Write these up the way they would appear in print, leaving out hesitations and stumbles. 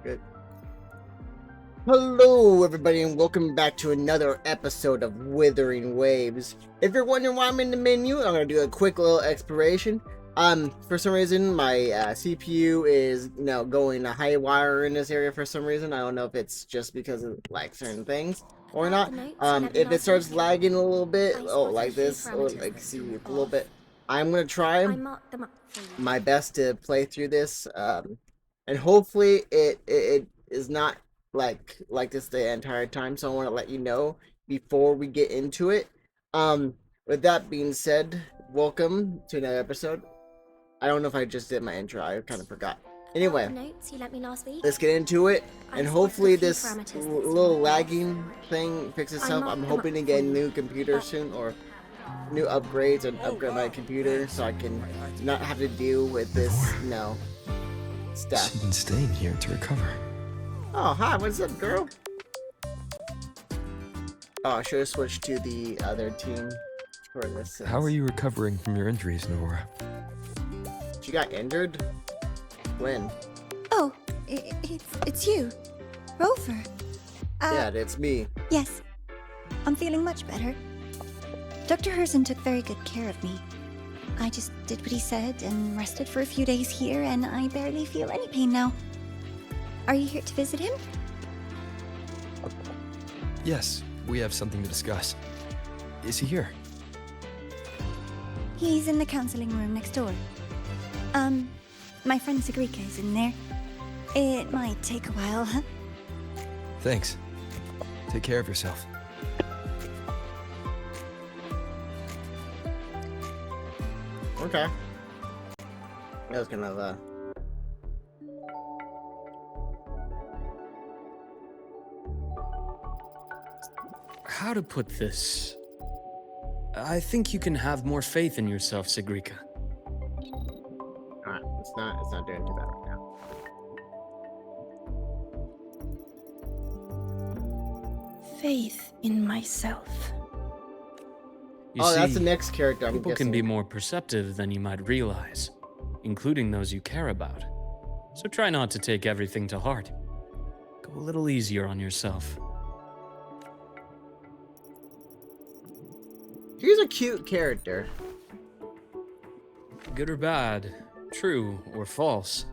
Good. Hello, everybody, and welcome back to another episode of Wuthering Waves. If you're wondering why I'm in the menu, I'm gonna do a quick little exploration. For some reason, my CPU is, going haywire in this area for some reason. I don't know if it's just because of, like, certain things or not. If it starts lagging a little bit, like this, or, like, see, a little bit, I'm gonna try my best to play through this, and hopefully it is not like this the entire time, so I want to let you know before we get into it. With that being said, welcome to another episode. I don't know if I just did my intro. I kind of forgot. Anyway, let's get into it, and hopefully this little lagging thing fixes itself. I'm hoping to get a new computer soon, or new upgrades, and upgrade my computer so I can not have to deal with this, stuff. She's been staying here to recover. Oh, hi, what's up, girl? Oh, I should have switched to the other team for this. How are you recovering from your injuries, Nora? She got injured? When? Oh, it's you, Rover. Yeah, it's me. Yes, I'm feeling much better. Dr. Herson took very good care of me. I just did what he said and rested for a few days here, and I barely feel any pain now. Are you here to visit him? Yes, we have something to discuss. Is he here? He's in the counseling room next door. My friend Sigrika is in there. It might take a while, huh? Thanks. Take care of yourself. Okay. That was kind of, How to put this? I think you can have more faith in yourself, Sigrika. Alright, it's not doing too bad right now. Faith in myself. You Oh, see, that's the next character, I'm people guessing. can be more perceptive than you might realize, including those you care about. So try not to take everything to heart. Go a little easier on yourself. She's a cute character. Good or bad, true or false,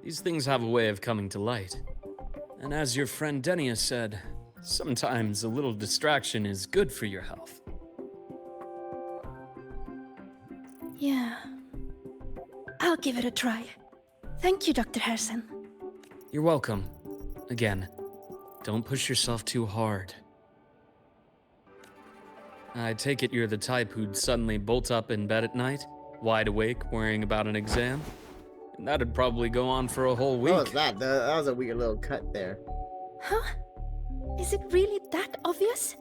these things have a way of coming to light. And as your friend Denia said, sometimes a little distraction is good for your health. Yeah. I'll give it a try. Thank you, Dr. Herson. You're welcome. Again, don't push yourself too hard. I take it you're the type who'd suddenly bolt up in bed at night, wide awake, worrying about an exam? And that'd probably go on for a whole week. What was that? That was a weird little cut there. Huh? Is it really that obvious?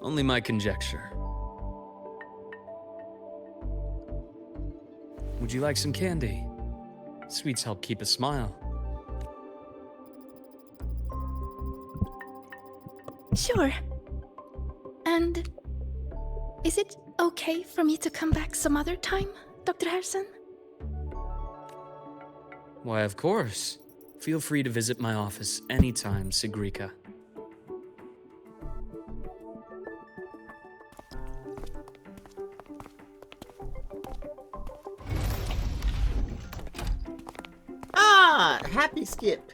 Only my conjecture. Would you like some candy? Sweets help keep a smile. Sure. And is it okay for me to come back some other time, Dr. Herson? Why, of course. Feel free to visit my office anytime, Sigrika. Ah! Happy skip.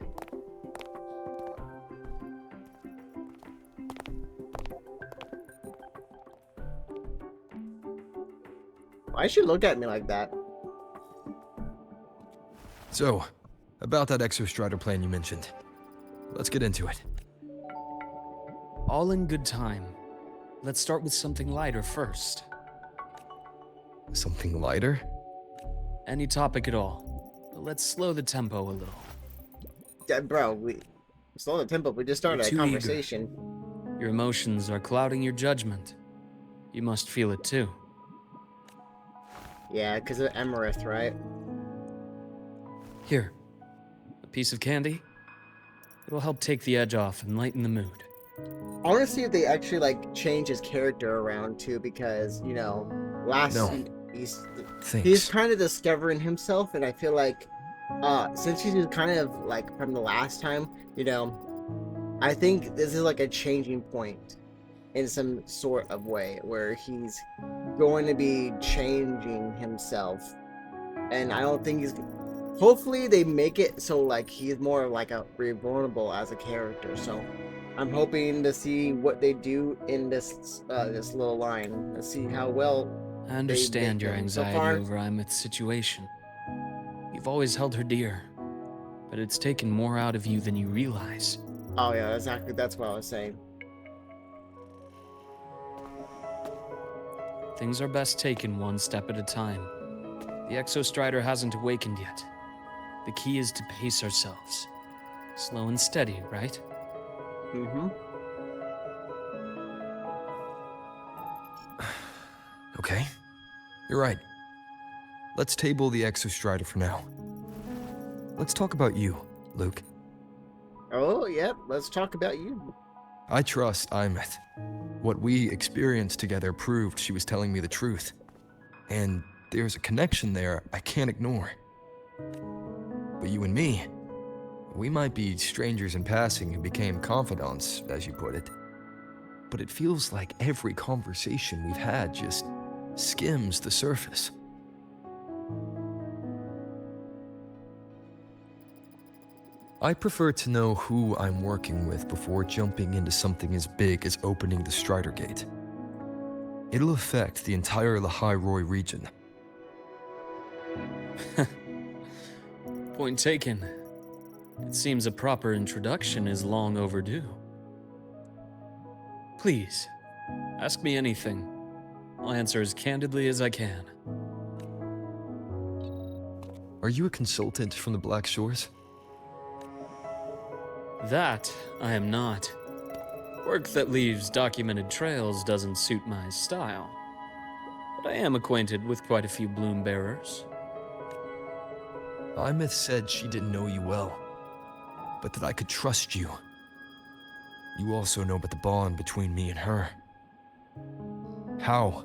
Why should you look at me like that? So, about that exostrider plan you mentioned. Let's get into it. All in good time. Let's start with something lighter first. Something lighter? Any topic at all. But let's slow the tempo a little. Yeah, bro, we slow the tempo. We just started You're a too conversation. Your emotions are clouding your judgment. You must feel it too. Yeah, because of Emerith, right? Here, a piece of candy. It'll help take the edge off and lighten the mood. I want to see if they actually, like, change his character around, too, because, No. he's Thanks. he's kind of discovering himself, and I feel like Since she's kind of like from the last time, I think this is like a changing point in some sort of way where he's going to be changing himself. And I don't think he's. Hopefully, they make it so like he's more like a vulnerable as a character. So, I'm hoping to see what they do in this this little line. Let's see how well. I understand your him. So anxiety far- over Imeth's situation. You've always held her dear, but it's taken more out of you than you realize. Oh yeah, exactly. That's what I was saying. Things are best taken one step at a time. The Exostrider hasn't awakened yet. The key is to pace ourselves. Slow and steady, right? Mm-hmm. Okay. You're right. Let's table the Exostrider for now. Let's talk about you, Luke. Oh, yep. Let's talk about you. I trust Imeth. What we experienced together proved she was telling me the truth. And there's a connection there I can't ignore. But you and me, we might be strangers in passing who became confidants, as you put it. But it feels like every conversation we've had just skims the surface. I prefer to know who I'm working with before jumping into something as big as opening the Strider Gate. It'll affect the entire Lahairoi region. Point taken. It seems a proper introduction is long overdue. Please, ask me anything. I'll answer as candidly as I can. Are you a consultant from the Black Shores? That I am not. Work that leaves documented trails doesn't suit my style. But I am acquainted with quite a few bloom bearers. Imeth said she didn't know you well, but that I could trust you. You also know about the bond between me and her. How?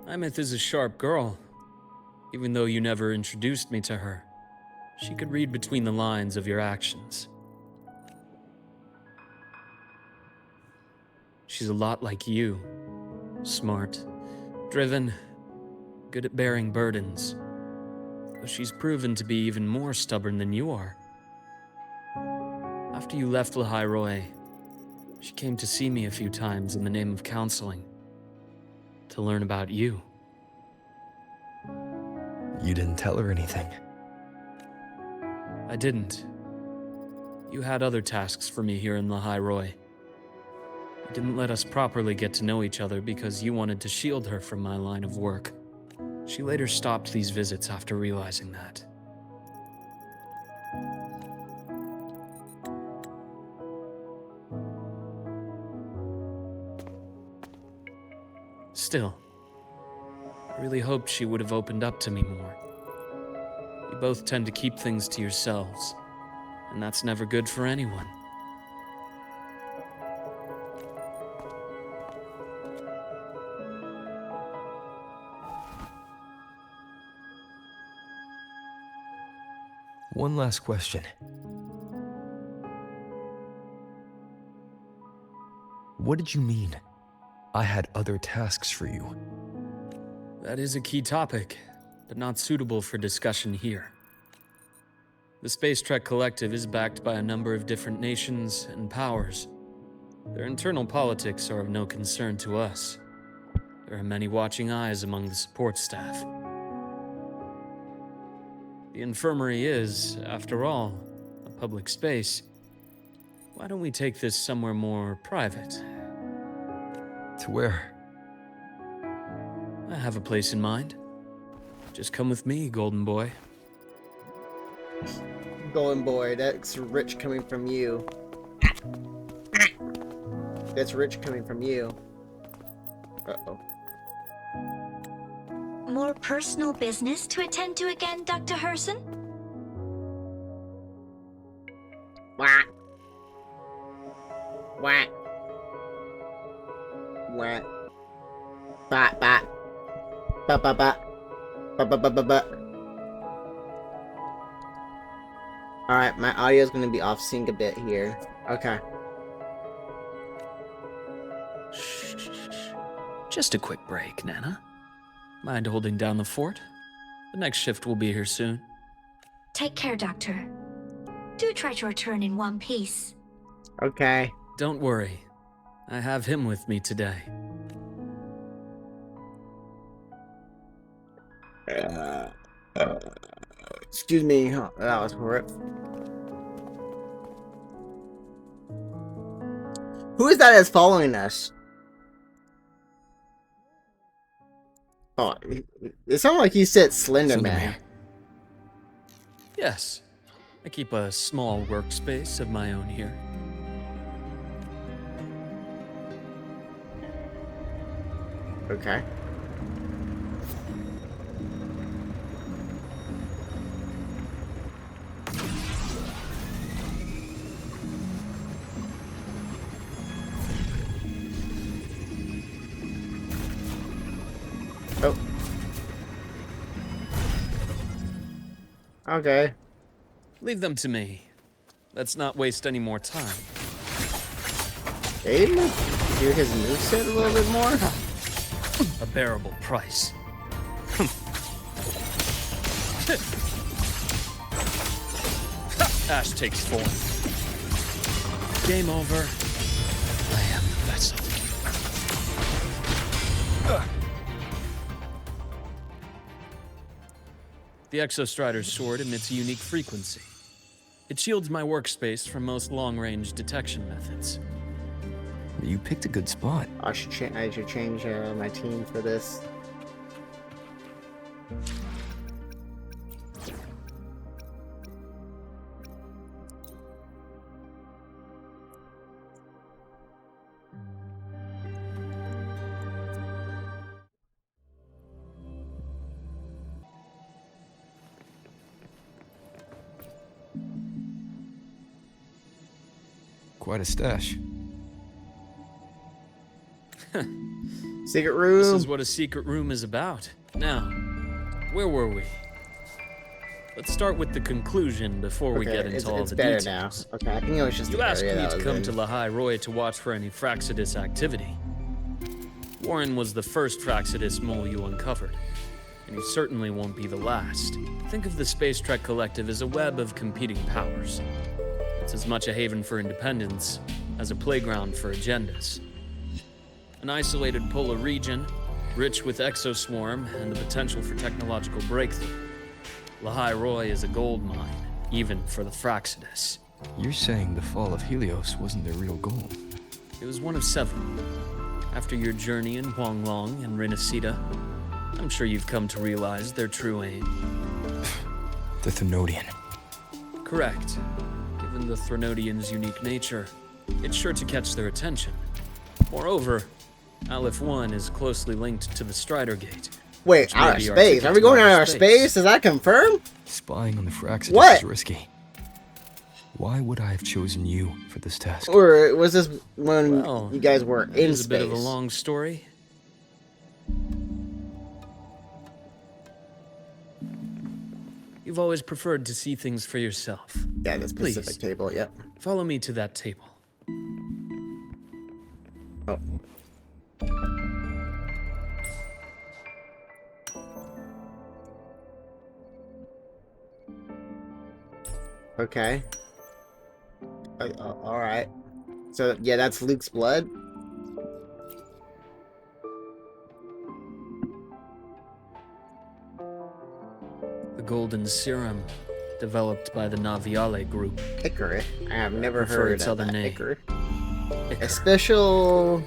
Imeth is a sharp girl. Even though you never introduced me to her, she could read between the lines of your actions. She's a lot like you. Smart, driven, good at bearing burdens. Though she's proven to be even more stubborn than you are. After you left Lahairoi, she came to see me a few times in the name of counseling. To learn about you. You didn't tell her anything. I didn't. You had other tasks for me here in Lahairoi. You didn't let us properly get to know each other because you wanted to shield her from my line of work. She later stopped these visits after realizing that. Still, I really hoped she would have opened up to me more. You both tend to keep things to yourselves, and that's never good for anyone. One last question. What did you mean? I had other tasks for you. That is a key topic, but not suitable for discussion here. The Space Trek Collective is backed by a number of different nations and powers. Their internal politics are of no concern to us. There are many watching eyes among the support staff. The Infirmary is, after all, a public space. Why don't we take this somewhere more private? To where? I have a place in mind. Just come with me, Golden Boy. Golden boy, that's rich coming from you. That's rich coming from you. Uh-oh. More personal business to attend to again, Dr. Herson? Whack. Whack. Whack. Bat bat. Bat bat bat. Bat bat bat bat bat. Alright, my audio is going to be off sync a bit here. Okay. Shh. Just a quick break, Nana. Mind holding down the fort? The next shift will be here soon. Take care, Doctor. Do try to return in one piece. Okay. Don't worry. I have him with me today. Excuse me. Oh, that was horrific. Who is that that's following us? Oh, it sounded like he said Slender Man. Yes. I keep a small workspace of my own here. Okay. Oh. Okay. Leave them to me. Let's not waste any more time. Aiden, do his moveset a little bit more? A bearable price. Ash takes form. Game over. I am the vessel. The Exostrider's sword emits a unique frequency. It shields my workspace from most long-range detection methods. You picked a good spot. I should change my team for this. Quite a stash. Secret room. This is what a secret room is about. Now, where were we? Let's start with the conclusion before we get into all it's the better details. now. Okay, I think it was just You the asked area me that to was come in. to Lahai Roy to watch for any Fraxidus activity. Warren was the first Fraxidus mole you uncovered, and he certainly won't be the last. Think of the Space Trek Collective as a web of competing powers. It's as much a haven for independence as a playground for agendas. An isolated polar region, rich with exoswarm and the potential for technological breakthrough. Lahai Roy is a gold mine, even for the Fraxidus. You're saying the fall of Helios wasn't their real goal? It was one of several. After your journey in Huanglong and Renacida, I'm sure you've come to realize their true aim. The Thenodian. Correct. Given the Thenodian's unique nature, it's sure to catch their attention. Moreover, Aleph 1 is closely linked to the Strider Gate. Wait, which may outer be our space? ticket Are we to going outer outer space? Is that confirmed? Spying on the Fraxidus What? is risky. Why would I have chosen you for this task? Or was this when Well, you guys were that in is space? a bit of a long story. You've always preferred to see things for yourself. Yeah, the specific Please. table, yep. Follow me to that table. Oh. Okay. Alright. So, yeah, that's Luke's blood? The golden serum, developed by the Naviale group. Icar. I have never Prefer heard its of other that. name. Icar. Ichor. A special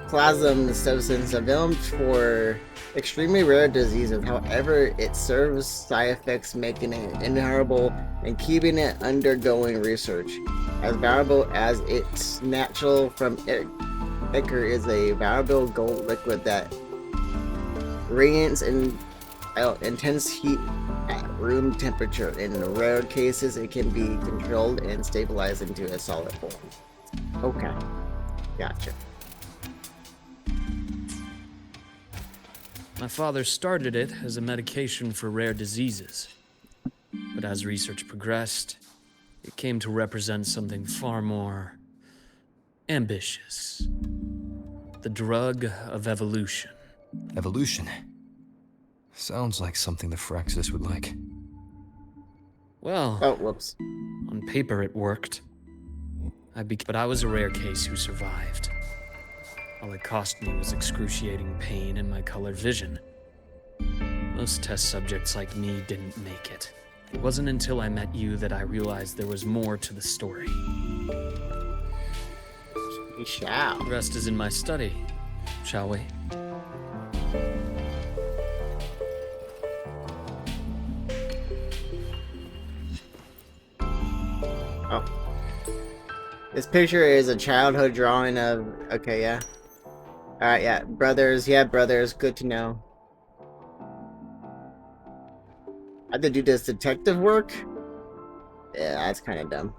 plasm substance developed for extremely rare diseases. However, it serves side effects, making it inhalable and keeping it undergoing research. As valuable as it's natural from Ichor is a valuable gold liquid that radiates in intense heat at room temperature. In rare cases, it can be controlled and stabilized into a solid form. Okay, gotcha. My father started it as a medication for rare diseases. But as research progressed, It came to represent something far more ambitious. The drug of evolution. Evolution. Sounds like something the Fraxis would like. Well, Oh, whoops. on paper it worked. But I was a rare case who survived. All it cost me was excruciating pain and my colored vision. Most test subjects like me didn't make it. It wasn't until I met you that I realized there was more to the story. We shall. The rest is in my study, shall we? Oh. This picture is a childhood drawing of... Okay, yeah. Alright, yeah. Brothers. Yeah, brothers. Good to know. I had to do this detective work? Yeah, that's kind of dumb.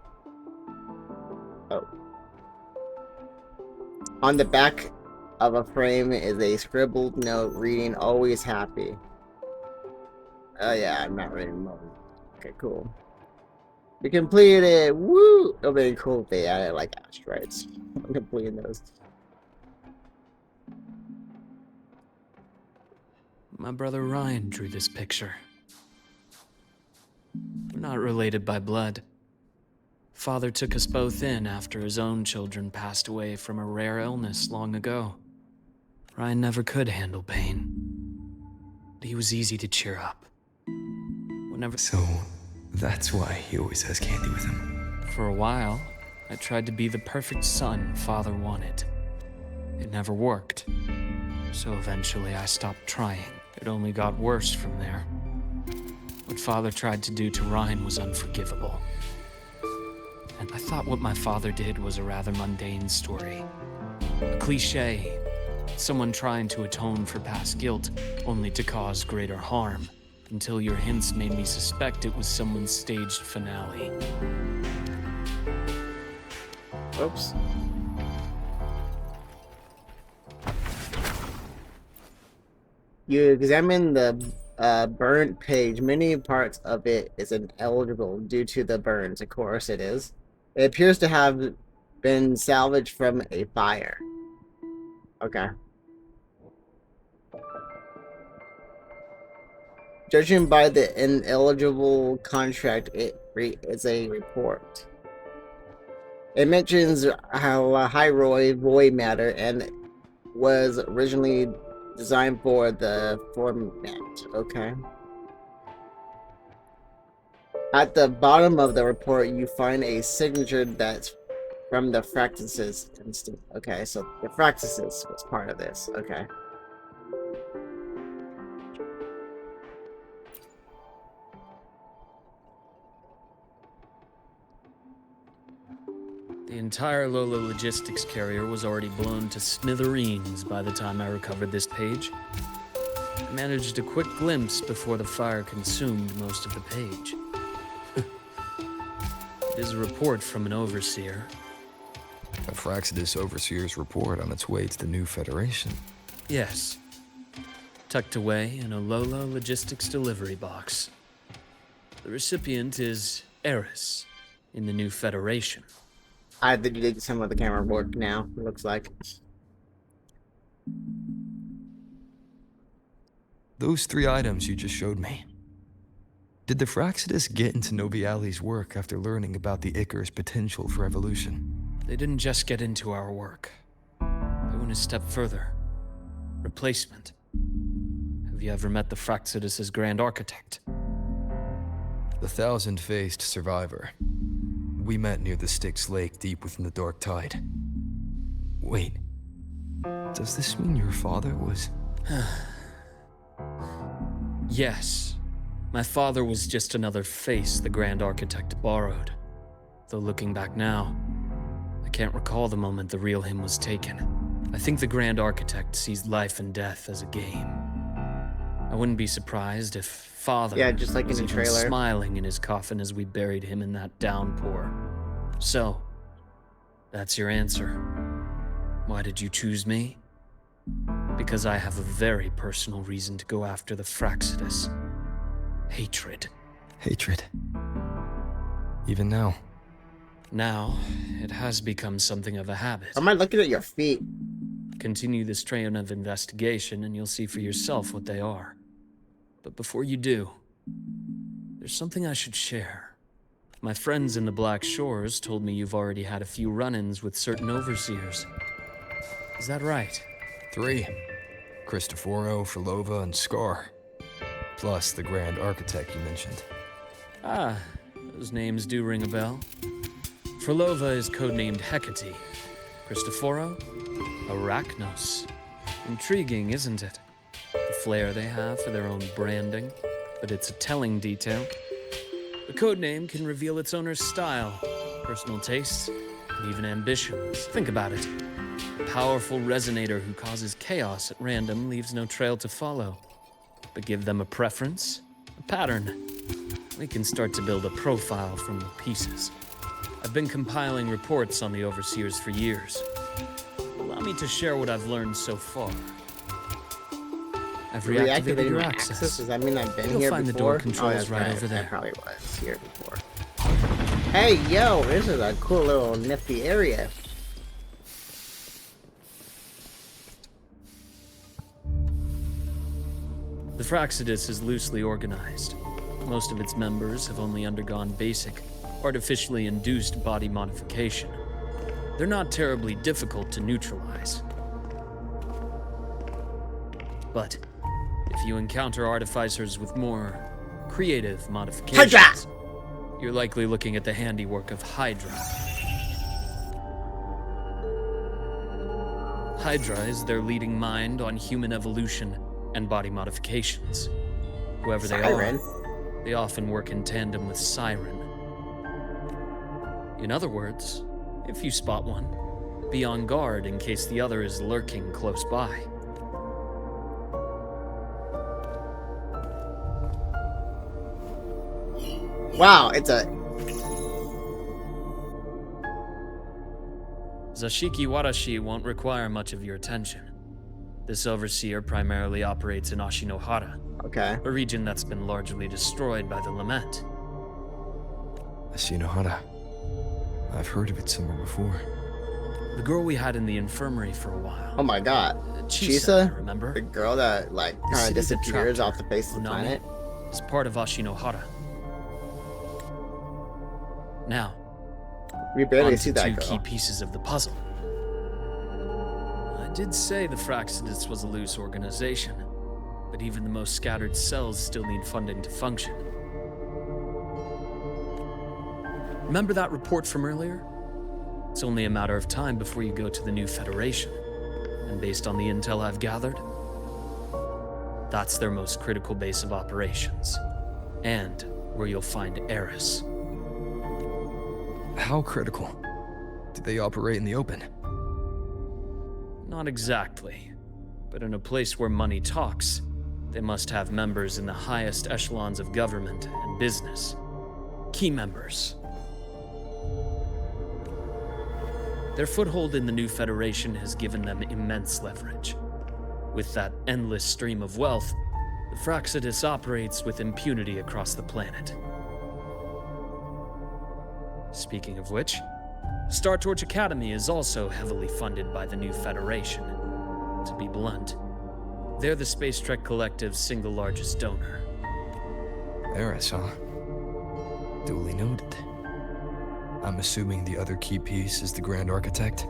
Oh. On the back of a frame is a scribbled note reading, "Always happy." Oh yeah, I'm not reading mode. Okay, cool. We completed it! Woo! It would be cool if they added like asteroids. I'm completing those. My brother Ryan drew this picture. We're not related by blood. Father took us both in after his own children passed away from a rare illness long ago. Ryan never could handle pain. But he was easy to cheer up. Whenever... So, that's why he always has candy with him. For a while, I tried to be the perfect son Father wanted. It never worked. So eventually I stopped trying. It only got worse from there. What Father tried to do to Ryan was unforgivable. And I thought what my father did was a rather mundane story. A cliché. Someone trying to atone for past guilt, only to cause greater harm. Until your hints made me suspect it was someone's staged finale. Oops. You examine the burnt page. Many parts of it is ineligible due to the burns. Of course it is. It appears to have been salvaged from a fire. Okay. Judging by the ineligible contract, it's a report. It mentions how high void matter and was originally designed for the format. Okay. At the bottom of the report, you find a signature that's from the Fraxis instant. Okay, so the Fraxis was part of this. Okay. The entire Lola logistics carrier was already blown to smithereens by the time I recovered this page. I managed a quick glimpse before the fire consumed most of the page. It is a report from an overseer. A Fraxidus overseer's report on its way to the new Federation. Yes. Tucked away in a Lola logistics delivery box. The recipient is Eris in the new Federation. I had to do some of the camera work now, it looks like. Those 3 items you just showed me. Did the Fraxidus get into Noviali's work after learning about the Icar's potential for evolution? They didn't just get into our work. They went a step further. Replacement. Have you ever met the Fraxidus' Grand Architect? The thousand-faced survivor. We met near the Styx Lake deep within the Dark Tide. Wait. Does this mean your father was... Yes. My father was just another face the Grand Architect borrowed. Though looking back now, I can't recall the moment the real him was taken. I think the Grand Architect sees life and death as a game. I wouldn't be surprised if Father just like was in the even trailer. smiling in his coffin as we buried him in that downpour. So, that's your answer. Why did you choose me? Because I have a very personal reason to go after the Fraxidus. Hatred. Hatred. Even now. Now, it has become something of a habit. Am I looking at your feet? Continue this train of investigation and you'll see for yourself what they are. But before you do, there's something I should share. My friends in the Black Shores told me you've already had a few run-ins with certain overseers. Is that right? 3. Cristoforo, Frolova, and Scar. Plus the Grand Architect you mentioned. Ah, those names do ring a bell. Frolova is codenamed Hecate. Cristoforo? Arachnos. Intriguing, isn't it? The flair they have for their own branding, but it's a telling detail. The codename can reveal its owner's style, personal tastes, and even ambitions. Think about it. A powerful resonator who causes chaos at random leaves no trail to follow. But give them a preference, a pattern. We can start to build a profile from the pieces. I've been compiling reports on the overseers for years. Allow me to share what I've learned so far. I've reactivated your access. Does that mean I've been You'll here find before? the door controls that's right over there. I probably was here before. Hey, yo, this is a cool little nifty area. The Fraxidus is loosely organized. Most of its members have only undergone basic, artificially induced body modification. They're not terribly difficult to neutralize. But if you encounter artificers with more creative modifications, Hydra! You're likely looking at the handiwork of Hydra. Hydra is their leading mind on human evolution and body modifications. Whoever they Siren. are, they often work in tandem with Siren. In other words, if you spot one, be on guard in case the other is lurking close by. Wow, it's a... Zashiki Warashi won't require much of your attention. This overseer primarily operates in Ashinohara, Okay. a region that's been largely destroyed by the Lament. Ashinohara. I've heard of it somewhere before. The girl we had in the infirmary for a while. Oh my god. Chisa, Chisa? remember? The girl that, like, The kind of city that disappears trapped off the face of the Unami, planet? is part of Ashinohara. Now, We barely onto see two that key girl. pieces of the puzzle. I did say the Fraxidus was a loose organization, but even the most scattered cells still need funding to function. Remember that report from earlier? It's only a matter of time before you go to the new Federation. And based on the intel I've gathered, that's their most critical base of operations. And where you'll find Eris. How critical? Do they operate in the open? Not exactly. But in a place where money talks, they must have members in the highest echelons of government and business. Key members. Their foothold in the new Federation has given them immense leverage. With that endless stream of wealth, the Fraxidus operates with impunity across the planet. Speaking of which, Star Torch Academy is also heavily funded by the new Federation. To be blunt, they're the Space Trek Collective's single largest donor. Eris, huh? Duly noted. I'm assuming the other key piece is the Grand Architect?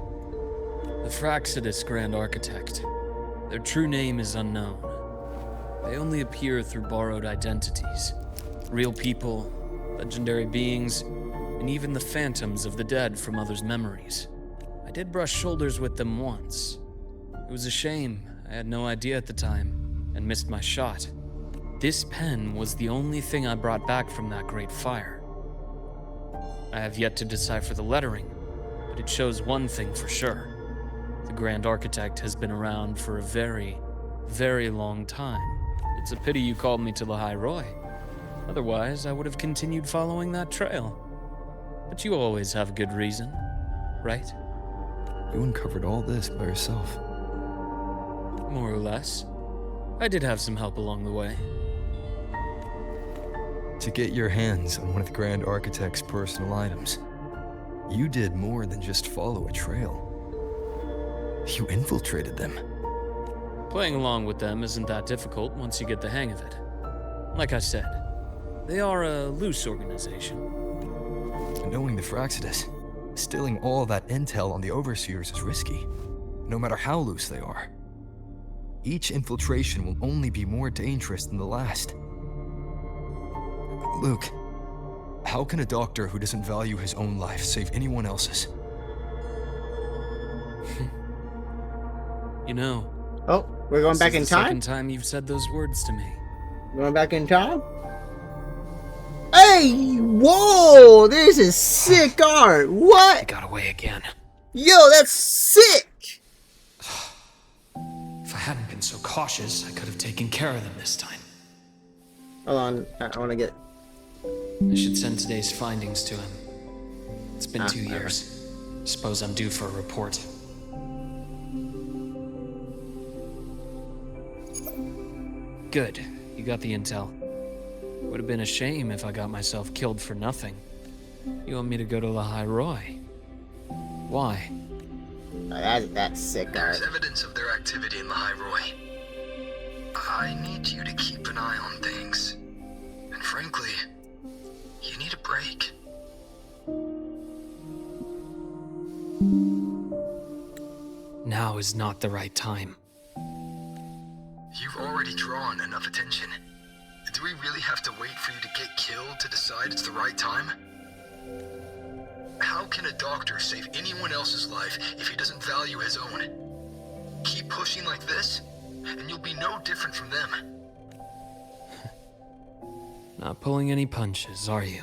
The Fraxidus Grand Architect. Their true name is unknown. They only appear through borrowed identities. Real people, legendary beings, and even the phantoms of the dead from others' memories. I did brush shoulders with them once. It was a shame. I had no idea at the time, and missed my shot. This pen was the only thing I brought back from that great fire. I have yet to decipher the lettering, but it shows one thing for sure. The Grand Architect has been around for a very, very long time. It's a pity you called me to the High Roy. Otherwise, I would have continued following that trail. But you always have good reason, right? You uncovered all this by yourself. More or less. I did have some help along the way. To get your hands on one of the Grand Architect's personal items. You did more than just follow a trail. You infiltrated them. Playing along with them isn't that difficult once you get the hang of it. Like I said, they are a loose organization. Knowing the Fraxidus, stealing all that intel on the Overseers is risky, no matter how loose they are. Each infiltration will only be more dangerous than the last. Luke, how can a doctor who doesn't value his own life save anyone else's? You know, Oh, we're going this back is in the time? second time you've said those words to me. Going back in time? Hey! Whoa! This is sick art! I What? got away again. Yo, that's sick! If I hadn't been so cautious, I could have taken care of them this time. Hold on, I want to get... I should send today's findings to him. It's been 2 whatever. years. Suppose I'm due for a report. Good. You got the intel. Would have been a shame if I got myself killed for nothing. You want me to go to Lahai Roy? Why? That's sick art. There's evidence of their activity in Lahai Roy. I need you to keep an eye on things. And frankly, you need a break. Now is not the right time. You've already drawn enough attention. Do we really have to wait for you to get killed to decide it's the right time? How can a doctor save anyone else's life if he doesn't value his own? Keep pushing like this, and you'll be no different from them. Not pulling any punches, are you?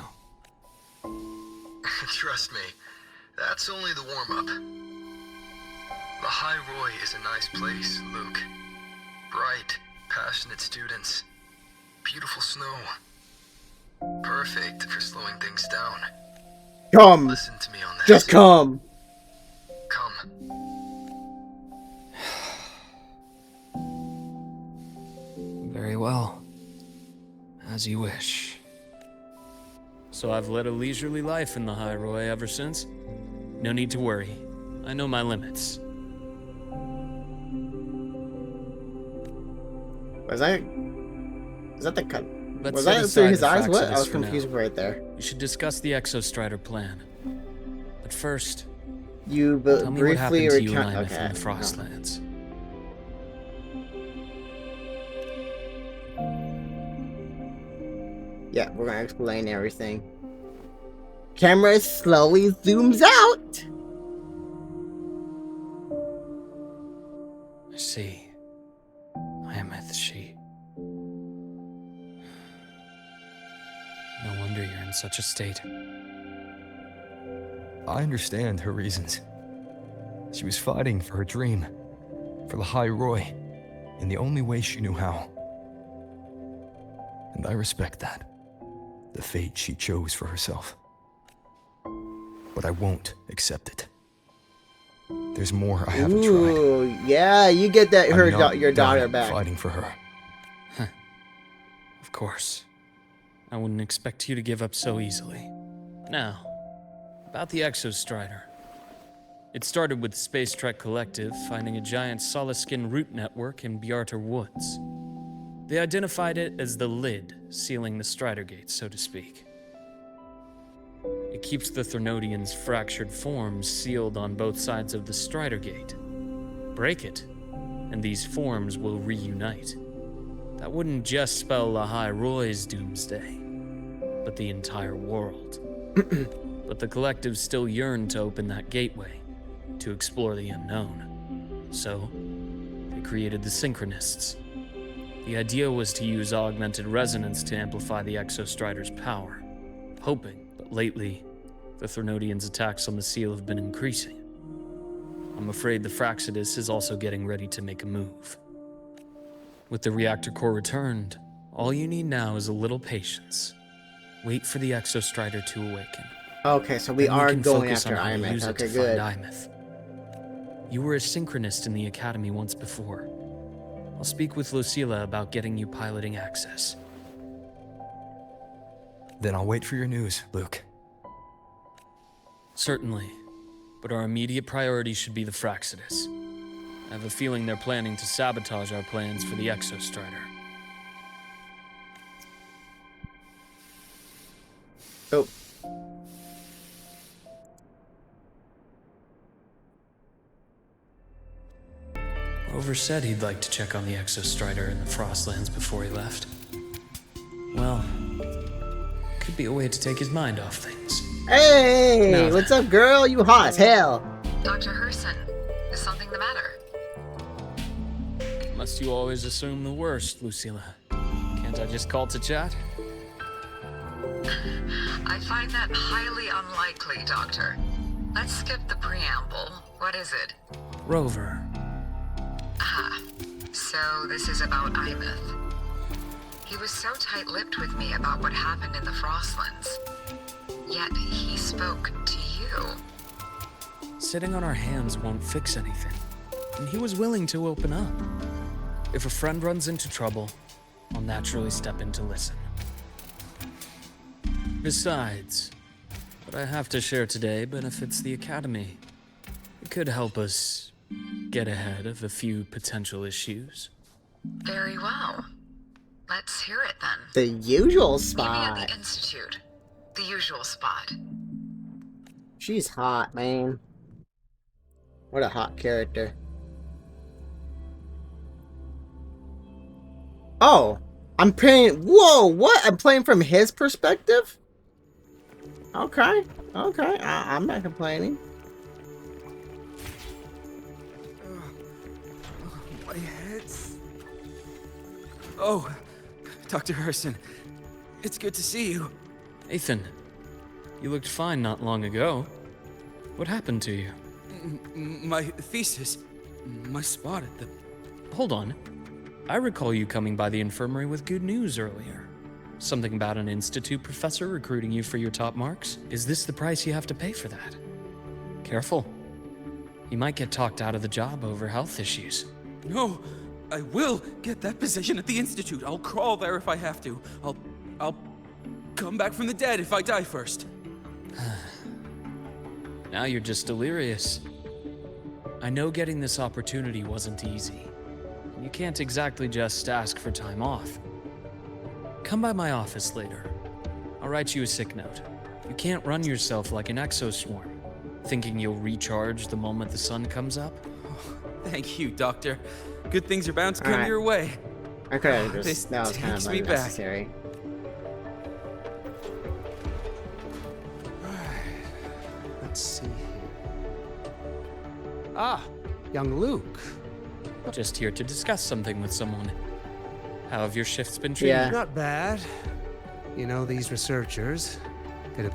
Trust me, that's only the warm-up. Lahai Roy is a nice place, Luke. Bright, passionate students. Beautiful snow. Perfect for slowing things down. Come! Listen to me on this. Just come! Come. Very well. As you wish. So I've led a leisurely life in the High Roy ever since? No need to worry. I know my limits. Was that... Is that the cut? Let's Was set that aside through his the eyes? What? Fraxidus I was for now. confused right there. We should discuss the Exostrider plan. But first, You tell me what happened briefly to you and recount... Imeth in the Frostlands. Yeah, we're gonna explain everything. Camera slowly zooms out! I see. Imeth, she. No wonder you're in such a state. I understand her reasons. She was fighting for her dream, for Lahai Roy, in the only way she knew how. And I respect that. The fate she chose for herself. But I won't accept it. There's more I haven't tried. Ooh, yeah, you get that I'm not your daughter done back. fighting for her. Of course. I wouldn't expect you to give up so easily. Now, about the Exostrider. It started with the Space Trek Collective finding a giant solid-skin root network in Bjartar Woods. They identified it as the lid, sealing the Strider Gate, so to speak. It keeps the Threnodians' fractured forms sealed on both sides of the Strider Gate. Break it, and these forms will reunite. That wouldn't just spell Lahai Roy's doomsday, but the entire world. But the Collective still yearned to open that gateway, to explore the unknown. So, they created the Synchronists. The idea was to use augmented resonance to amplify the Exostrider's power, hoping, but lately, the Threnodians' attacks on the seal have been increasing. I'm afraid the Fraxidus is also getting ready to make a move. With the reactor core returned, all you need now is a little patience. Wait for the Exostrider to awaken. Okay, so we Then are can going focus after on how to Imeth. use it Okay, to good. find Imeth. You were a synchronist in the academy once before. I'll speak with Lucilla about getting you piloting access. Then I'll wait for your news, Luke. Certainly. But our immediate priority should be the Fraxidus. I have a feeling they're planning to sabotage our plans for the Exostrider. Oh. Rover said he'd like to check on the Exostrider in the Frostlands before he left. Well, could be a way to take his mind off things. Hey, Now what's up, girl? You hot as hell. Dr. Herson, is something the matter? Must you always assume the worst, Lucilla? Can't I just call to chat? I find that highly unlikely, Doctor. Let's skip the preamble. What is it? Rover. Ah, so this is about Imeth. He was so tight-lipped with me about what happened in the Frostlands. Yet he spoke to you. Sitting on our hands won't fix anything. And he was willing to open up. If a friend runs into trouble, I'll naturally step in to listen. Besides, what I have to share today benefits the Academy. It could help us get ahead of a few potential issues. Very well. Let's hear it then. The usual Meet me spot. at the Institute. The usual spot. She's hot, man. What a hot character. Oh, I'm playing. Whoa, what? I'm playing from his perspective? Okay, okay. I'm not complaining. My head. Oh, Dr. Herson. It's good to see you. Nathan, you looked fine not long ago. What happened to you? My thesis. My spot at the... Hold on. I recall you coming by the infirmary with good news earlier. Something about an institute professor recruiting you for your top marks? Is this the price you have to pay for that? Careful. You might get talked out of the job over health issues. No, I will get that position at the Institute. I'll crawl there if I have to. I'll come back from the dead if I die first. Now you're just delirious. I know getting this opportunity wasn't easy. You can't exactly just ask for time off. Come by my office later. I'll write you a sick note. You can't run yourself like an exoswarm, thinking you'll recharge the moment the sun comes up. Oh, thank you, Doctor. Good things are bound to come Alright. your way. Okay, This that was kind takes of me back. unnecessary. Let's see here. Ah, young Luke. Just here to discuss something with someone. How have your shifts been treated? Yeah. Not bad. You know, these researchers.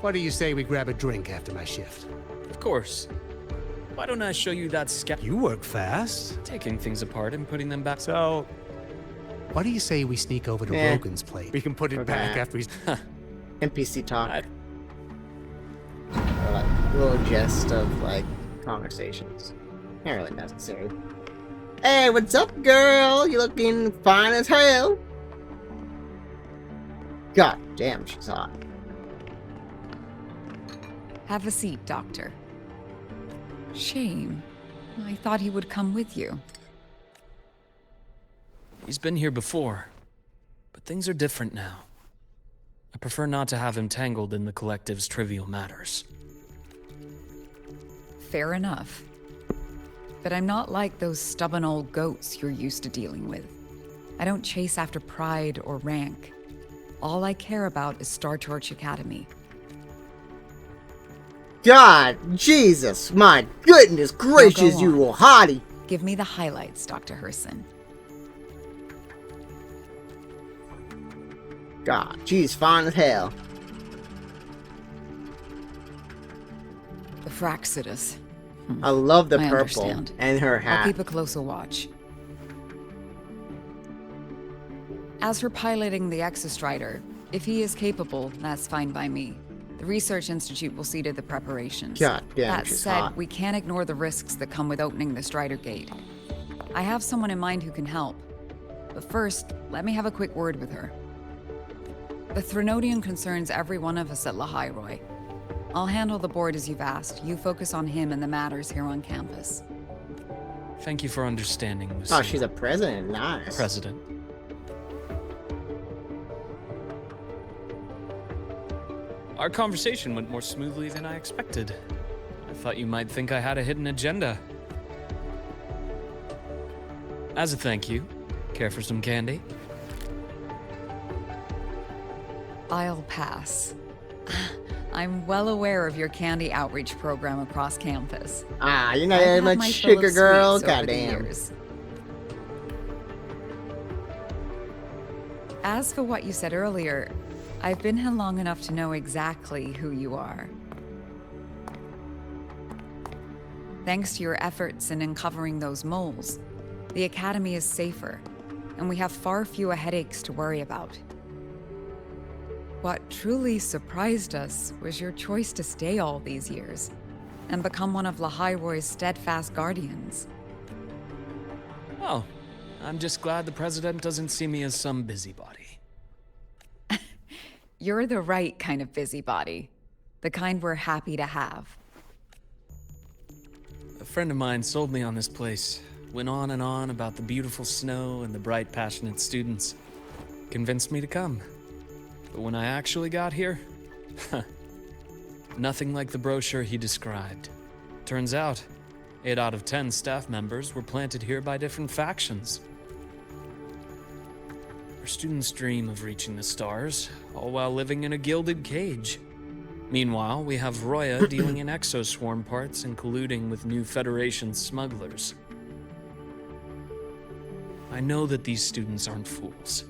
What do you say we grab a drink after my shift? Of course. Why don't I show you that scout? You work fast. Taking things apart and putting them back. So, what do you say we sneak over to Yeah. Rogan's place? We can put it back Okay. after he's... NPC talk. I- Or like little gist of like conversations. Not really necessary. Hey, what's up, girl? You looking fine as hell. God damn, she's hot. Have a seat, Doctor. Shame. I thought he would come with you. He's been here before, but things are different now. I prefer not to have him tangled in the collective's trivial matters. Fair enough. But I'm not like those stubborn old goats you're used to dealing with. I don't chase after pride or rank. All I care about is Star Torch Academy. God, Jesus, my goodness gracious, on. you little hottie. Give me the highlights, Dr. Herson. God, she's fine as hell. The Fraxidus. I love the I purple understand. and her I'll hat. keep a closer watch. As for piloting the Exostrider, if he is capable, that's fine by me. The Research Institute will see to the preparations. God damn, That she's said, hot. we can't ignore the risks that come with opening the Strider Gate. I have someone in mind who can help. But first, let me have a quick word with her. The Threnodian concerns every one of us at Lahairoi. I'll handle the board as you've asked. You focus on him and the matters here on campus. Thank you for understanding, Lucy. Oh, she's a president. Nice. President. Our conversation went more smoothly than I expected. I thought you might think I had a hidden agenda. As a thank you, care for some candy? I'll pass. I'm well aware of your candy outreach program across campus. Ah, you're not I've that had much my fill sugar, of girl. sweets over the Goddamn. years. As for what you said earlier, I've been here long enough to know exactly who you are. Thanks to your efforts in uncovering those moles, the Academy is safer, and we have far fewer headaches to worry about. What truly surprised us was your choice to stay all these years and become one of Lahai-Roy's steadfast guardians. Oh, I'm just glad the President doesn't see me as some busybody. You're the right kind of busybody. The kind we're happy to have. A friend of mine sold me on this place. Went on and on about the beautiful snow and the bright, passionate students. Convinced me to come. But when I actually got here, nothing like the brochure he described. Turns out, 8 out of 10 staff members were planted here by different factions. Our students dream of reaching the stars, all while living in a gilded cage. Meanwhile, we have Roya dealing in exoswarm parts and colluding with new Federation smugglers. I know that these students aren't fools.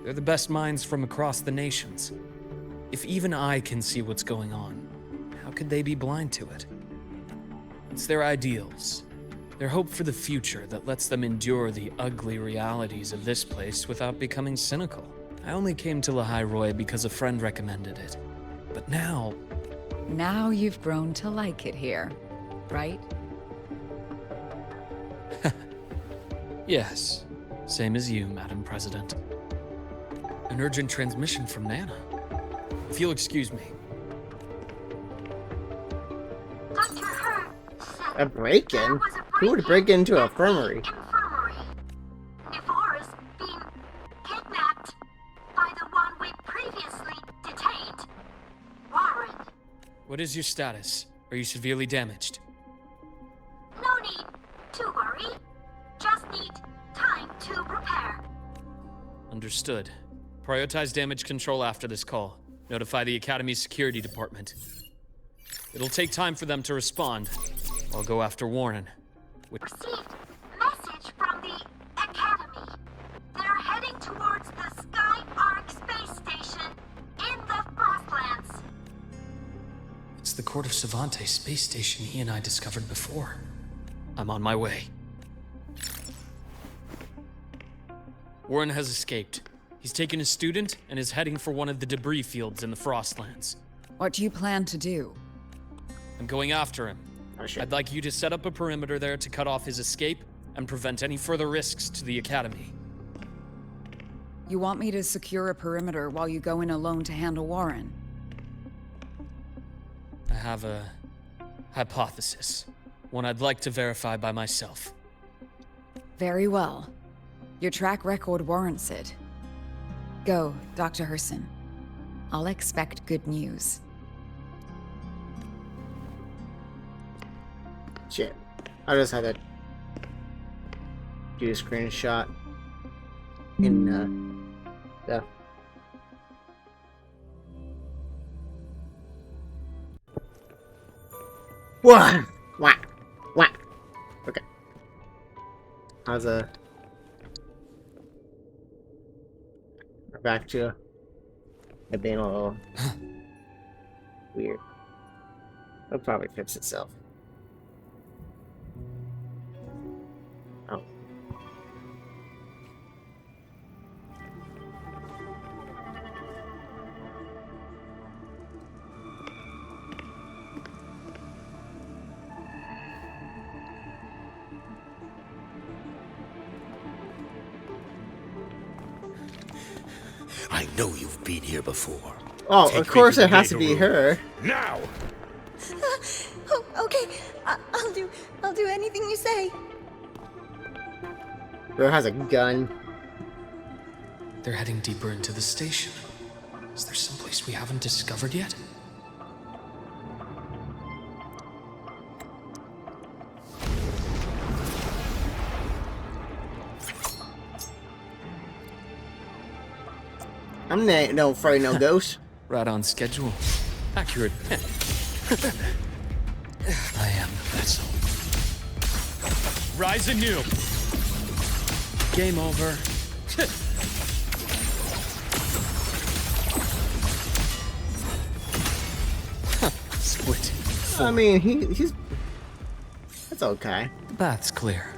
They're the best minds from across the nations. If even I can see what's going on, how could they be blind to it? It's their ideals, their hope for the future that lets them endure the ugly realities of this place without becoming cynical. I only came to Lahai-Roy because a friend recommended it. But now... Now you've grown to like it here, right? Yes, same as you, Madam President. An urgent transmission from Nana. If you'll excuse me. Dr. Hurd said A break-in? there was a Who would break into an at the infirmary? Infirmary. Nivora's been kidnapped by the one we previously detained, Warren. What is your status? Are you severely damaged? No need to worry. Just need time to repair. Understood. Prioritize damage control after this call. Notify the Academy's security department. It'll take time for them to respond. I'll go after Warren. Received message from the Academy. They're heading towards the Sky Arc space station in the Frostlands. It's the Court of Savante space station he and I discovered before. I'm on my way. Warren has escaped. He's taken a student and is heading for one of the debris fields in the Frostlands. What do you plan to do? I'm going after him. Oh, shit. I'd like you to set up a perimeter there to cut off his escape and prevent any further risks to the Academy. You want me to secure a perimeter while you go in alone to handle Warren? I have a hypothesis. One I'd like to verify by myself. Very well. Your track record warrants it. Go, Dr. Herson. I'll expect good news. Shit. I just had to do a screenshot in stuff. What? What? Okay. How's we're back to it being a little weird. It'll probably fix itself. Oh. I know you've been here before. Oh, Take of me course to the it has to data be room. her. Now! Oh, okay. I'll do anything you say. Bro has a gun. They're heading deeper into the station. Is there someplace we haven't discovered yet? I'm no afraid no ghost. Right on schedule. Accurate. I am the vessel. Rise anew. Game over. Split. I mean, he's. That's okay. The bath's clear.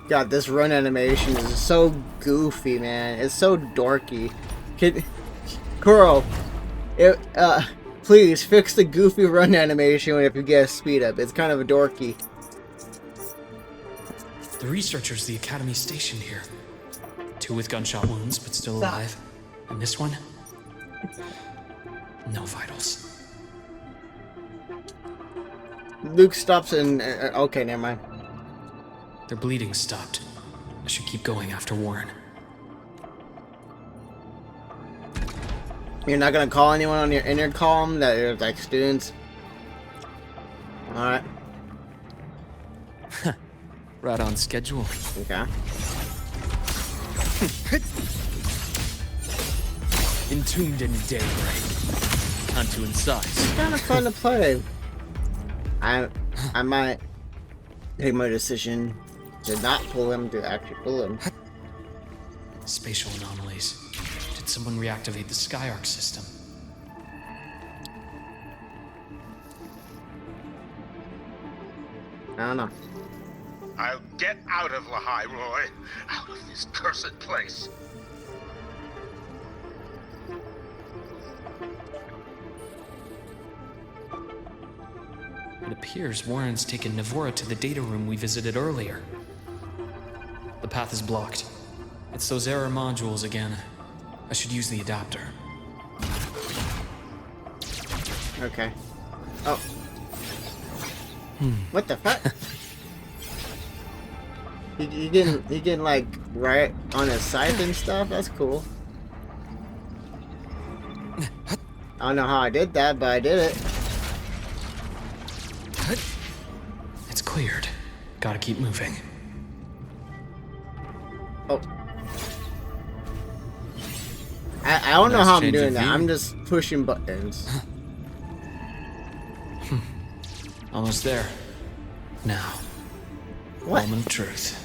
God, this run animation is so goofy, man. It's so dorky. Coral, please fix the goofy run animation if you get a speed up. It's kind of a dorky. The researchers the Academy stationed here. 2 with gunshot wounds, but still alive. And this one? No vitals. Luke stops and... okay, never mind. Their bleeding stopped. I should keep going after Warren. You're not gonna call anyone on your intercom that are like students? Alright. Right on schedule. Okay. Entombed in daybreak. Onto inside. It's kind of fun to play. I might take my decision to not pull him to actually pull him. Spatial anomalies. Did someone reactivate the Skyark system? I don't know. I'll get out of Lahai, Roy. Out of this cursed place. It appears Warren's taken Navora to the data room we visited earlier. The path is blocked. It's those error modules again. I should use the adapter. Okay. Oh. What the fuck? He didn't like write on his site and stuff. That's cool. I don't know how I did that, but I did it. It's cleared. Gotta keep moving. Oh. I don't know Nice how I'm change of doing that. view. I'm just pushing buttons. Almost there. Now. What? Moment of truth.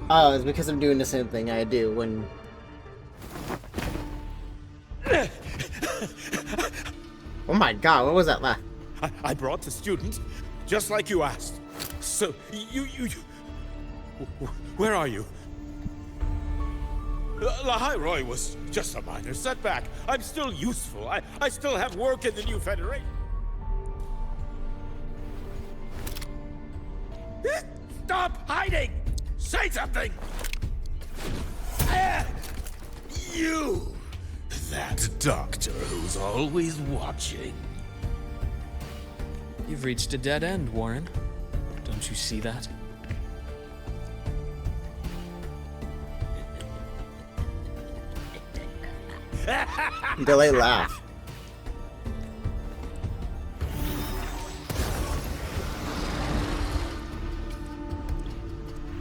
Oh, it's because I'm doing the same thing I do when... Oh my god, what was that laugh? I brought the student, just like you asked. So, you... Where are you? Lahai Roy was just a minor setback. I'm still useful. I still have work in the new Federation. Stop hiding! Say something! You! That doctor who's always watching. You've reached a dead end, Warren. Don't you see that? Delay laugh.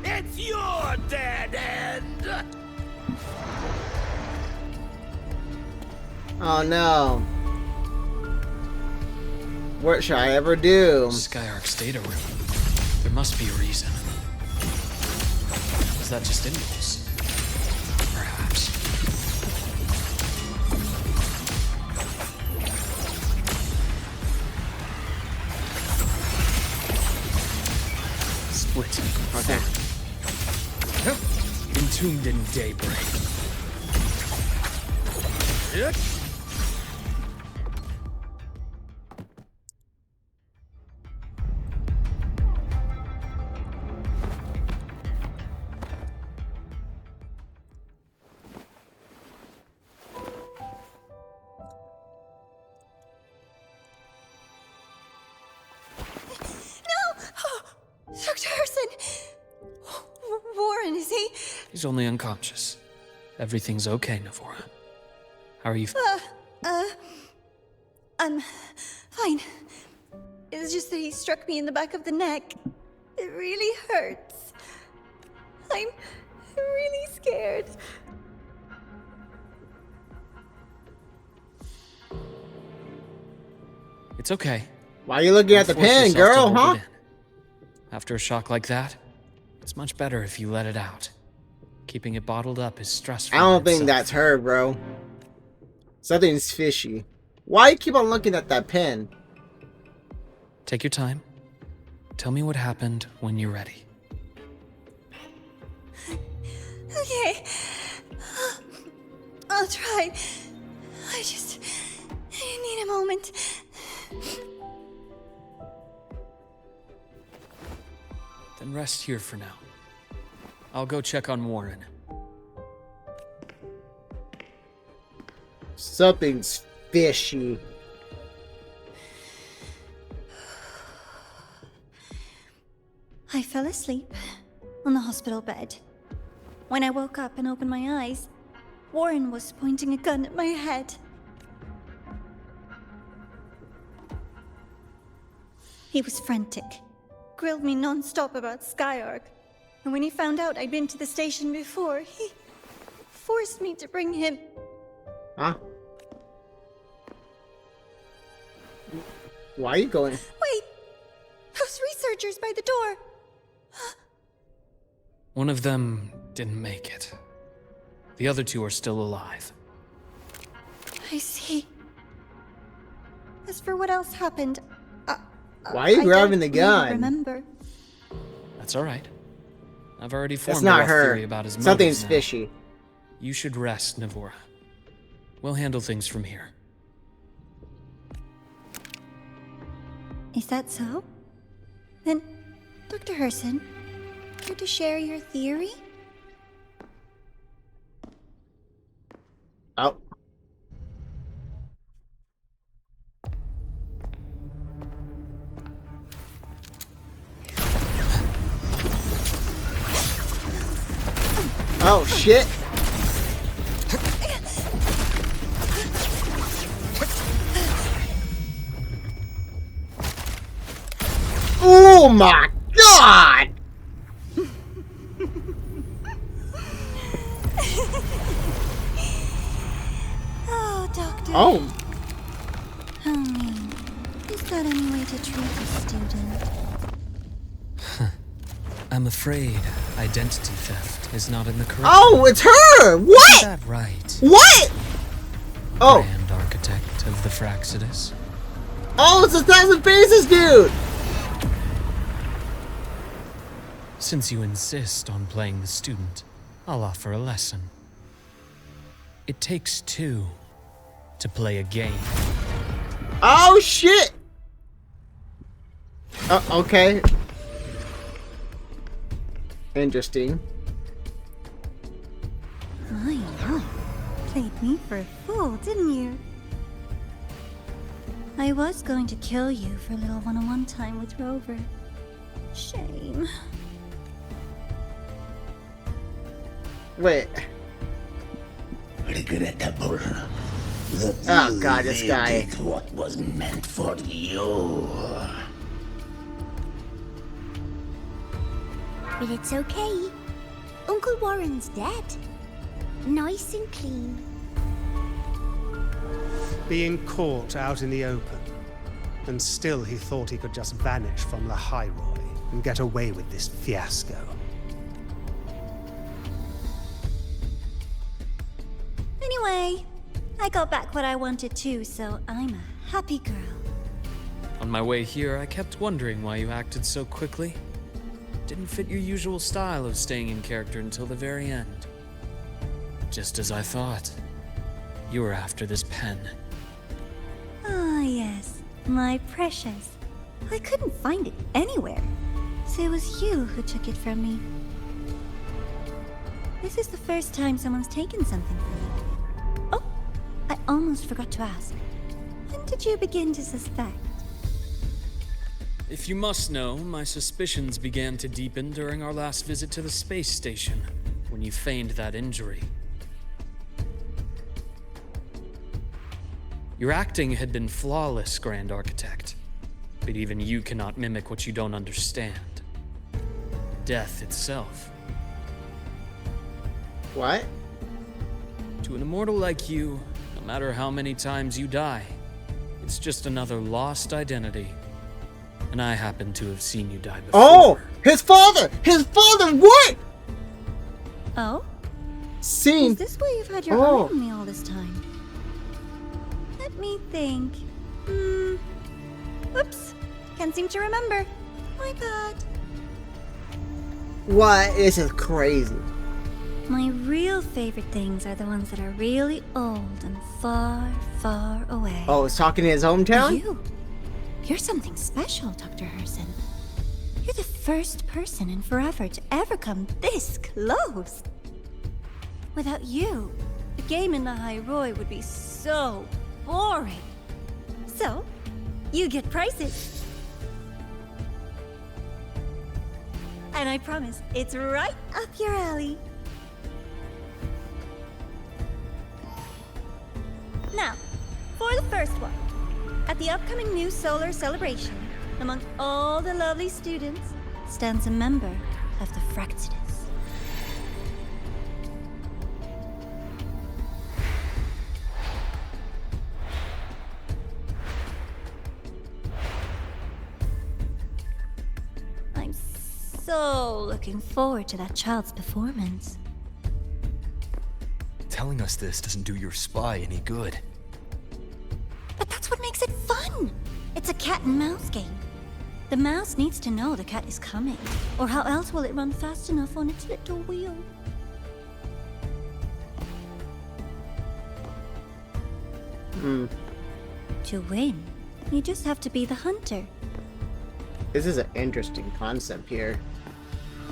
It's your dead end! Oh no. What should I ever do? Skyark's data room. There must be a reason. Is that just impulse? Perhaps. Split. Okay. Entombed in daybreak. She's only unconscious. Everything's okay, Navora. How are you? I'm fine. It's just that he struck me in the back of the neck. It really hurts. I'm really scared. It's okay. Why are you looking at the Don't force pen, yourself to girl, hold huh? it in. After a shock like that, it's much better if you let it out. Keeping it bottled up is stressful. I don't in think itself. that's her, bro. Something's fishy. Why you keep on looking at that pen? Take your time. Tell me what happened when you're ready. Okay. I'll try. I need a moment. Then rest here for now. I'll go check on Warren. Something's fishy. I fell asleep on the hospital bed. When I woke up and opened my eyes, Warren was pointing a gun at my head. He was frantic, grilled me non-stop about Skyark, and when he found out I'd been to the station before, he forced me to bring him. Huh? Why are you going? Wait! Those researchers by the door! One of them didn't make it. The other two are still alive. I see. As for what else happened, Why are you grabbing the I gun? don't remember. That's all right. I've already formed That's a not rough her. theory about his Something's motives now. fishy. You should rest, Navora. We'll handle things from here. Is that so? Then, Dr. Herson, care to share your theory? Oh. Oh shit. Oh my god! Oh, Doctor. Oh. How mean. Is that any way to treat a student? I'm afraid identity theft is not in the curriculum. Oh, it's her! Is What? that right? What? Oh. Grand architect of the Fraxidus. Oh, it's 1,000 Faces, dude! Since you insist on playing the student, I'll offer a lesson. It takes two to play a game. Oh shit! Okay. Interesting. My, played me for a fool, didn't you? I was going to kill you for a little one-on-one time with Rover. Shame. Wait. Regrettable. Oh god, this guy. Did what was meant for you. But it's okay. Uncle Warren's dead. Nice and clean. Being caught out in the open. And still he thought he could just vanish from the Hyrule and get away with this fiasco. Anyway, I got back what I wanted too, so I'm a happy girl. On my way here, I kept wondering why you acted so quickly. Didn't fit your usual style of staying in character until the very end. Just as I thought. You were after this pen. Ah, yes, my precious. I couldn't find it anywhere, so it was you who took it from me. This is the first time someone's taken something from me. Oh, I almost forgot to ask. When did you begin to suspect? If you must know, my suspicions began to deepen during our last visit to the space station. when you feigned that injury. Your acting had been flawless, Grand Architect, but even you cannot mimic what you don't understand. Death itself. What? To an immortal like you, no matter how many times you die, it's just another lost identity. And I happen to have seen you die before. Oh! His father! His father! What? Oh? Seen. Is this why you've had your eye on me all this time? Let me think. Oops. Can't seem to remember. My bad. What? This is crazy. My real favorite things are the ones that are really old and far, far away. Oh, he's talking in his hometown? You're something special, Dr. Herson. You're the first person in forever to ever come this close. Without you, the game in the High Roy would be so boring. So, you get prizes. And I promise, it's right up your alley. Now, for the first one. At the upcoming new solar celebration, among all the lovely students, stands a member of the Fraxidus. I'm so looking forward to that child's performance. Telling us this doesn't do your spy any good. But that's what makes it fun! It's a cat and mouse game. The mouse needs to know the cat is coming, or how else will it run fast enough on its little wheel? To win, you just have to be the hunter. This is an interesting concept here.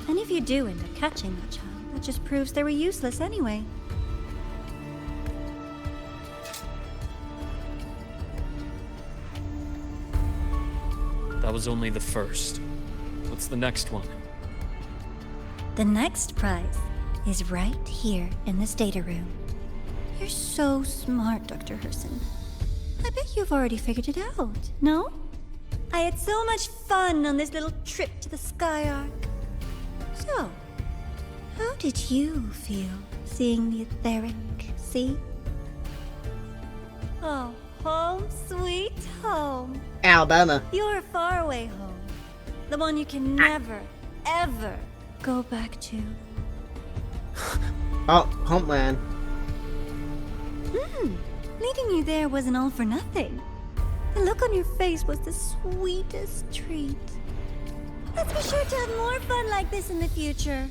And if you do end up catching that child, that just proves they were useless anyway. That was only the first. What's the next one? The next prize is right here in this data room. You're so smart, Dr. Herson. I bet you've already figured it out, no? I had so much fun on this little trip to the Sky Arc. So, how did you feel seeing the etheric sea? Oh, home sweet home. Alabama. Your faraway home. The one you can never, ever go back to. Oh, Homeland. Leading you there wasn't all for nothing. The look on your face was the sweetest treat. Let's be sure to have more fun like this in the future.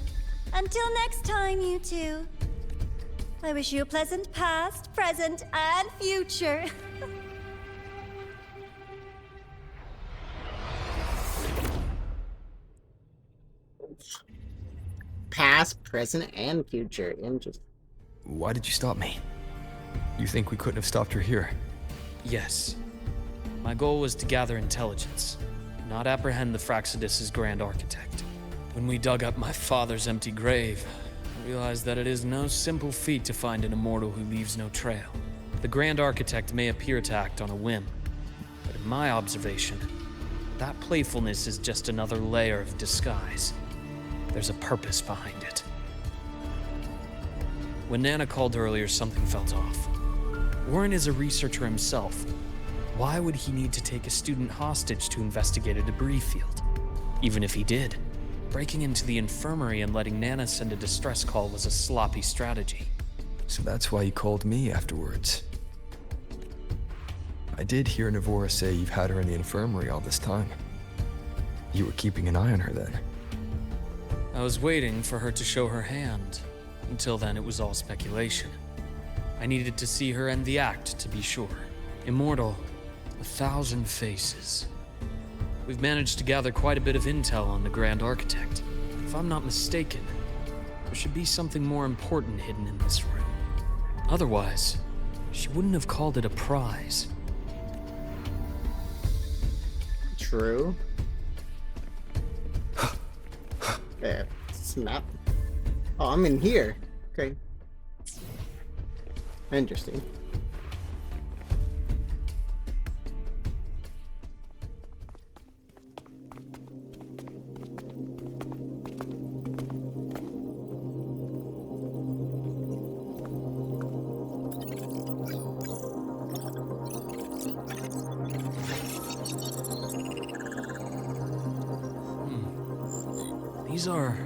Until next time, you two. I wish you a pleasant past, present, and future. Past, present, and future. Interesting. Why did you stop me? You think we couldn't have stopped her here? Yes. My goal was to gather intelligence, not apprehend the Fraxidus' Grand Architect. When we dug up my father's empty grave, I realized that it is no simple feat to find an immortal who leaves no trail. The Grand Architect may appear to act on a whim, but in my observation, that playfulness is just another layer of disguise. There's a purpose behind it. When Nana called earlier, something felt off. Warren is a researcher himself. Why would he need to take a student hostage to investigate a debris field? Even if he did, breaking into the infirmary and letting Nana send a distress call was a sloppy strategy. So that's why you called me afterwards. I did hear Navora say you've had her in the infirmary all this time. You were keeping an eye on her then. I was waiting for her to show her hand. Until then, it was all speculation. I needed to see her end the act to be sure. Immortal, 1,000 faces. We've managed to gather quite a bit of intel on the Grand Architect. If I'm not mistaken, there should be something more important hidden in this room. Otherwise, she wouldn't have called it a prize. True. Yeah, snap. Oh, I'm in here. Okay. Interesting. These are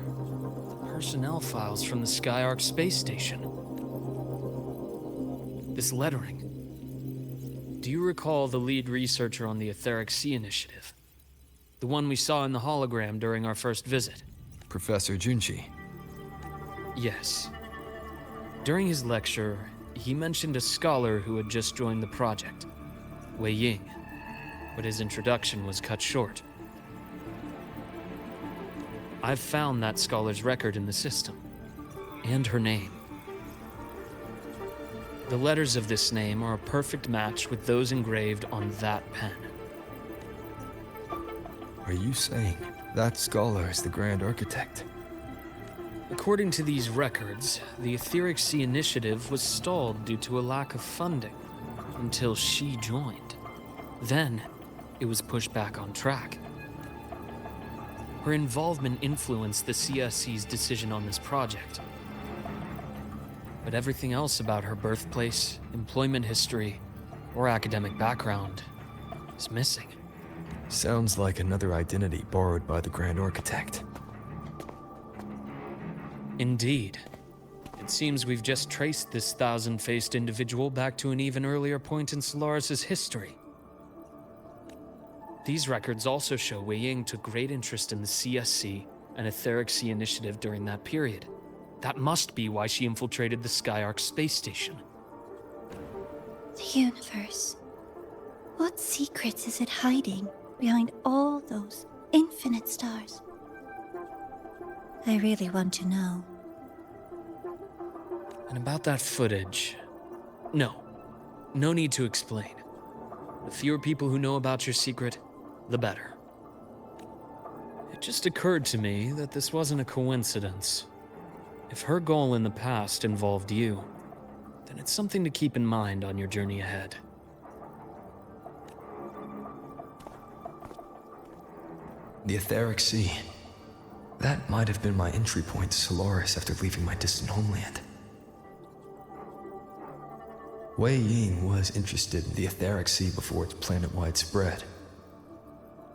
personnel files from the Skyark space station. This lettering. Do you recall the lead researcher on the Etheric Sea Initiative? The one we saw in the hologram during our first visit? Professor Junchi. Yes. During his lecture, he mentioned a scholar who had just joined the project, Wei Ying, but his introduction was cut short. I've found that scholar's record in the system, and her name. The letters of this name are a perfect match with those engraved on that pen. Are you saying that scholar is the Grand Architect? According to these records, the Etheric Sea Initiative was stalled due to a lack of funding until she joined. Then, it was pushed back on track. Her involvement influenced the CSC's decision on this project. But everything else about her birthplace, employment history, or academic background is missing. Sounds like another identity borrowed by the Grand Architect. Indeed. It seems we've just traced this thousand-faced individual back to an even earlier point in Solaris' history. These records also show Wei Ying took great interest in the CSC and Etheric Sea Initiative during that period. That must be why she infiltrated the Skyark space station. The universe. What secrets is it hiding behind all those infinite stars? I really want to know. And about that footage... No need to explain. The fewer people who know about your secret, the better. It just occurred to me that this wasn't a coincidence. If her goal in the past involved you, then it's something to keep in mind on your journey ahead. The Etheric Sea. That might have been my entry point to Solaris after leaving my distant homeland. Wei Ying was interested in the Etheric Sea before its planet-wide spread.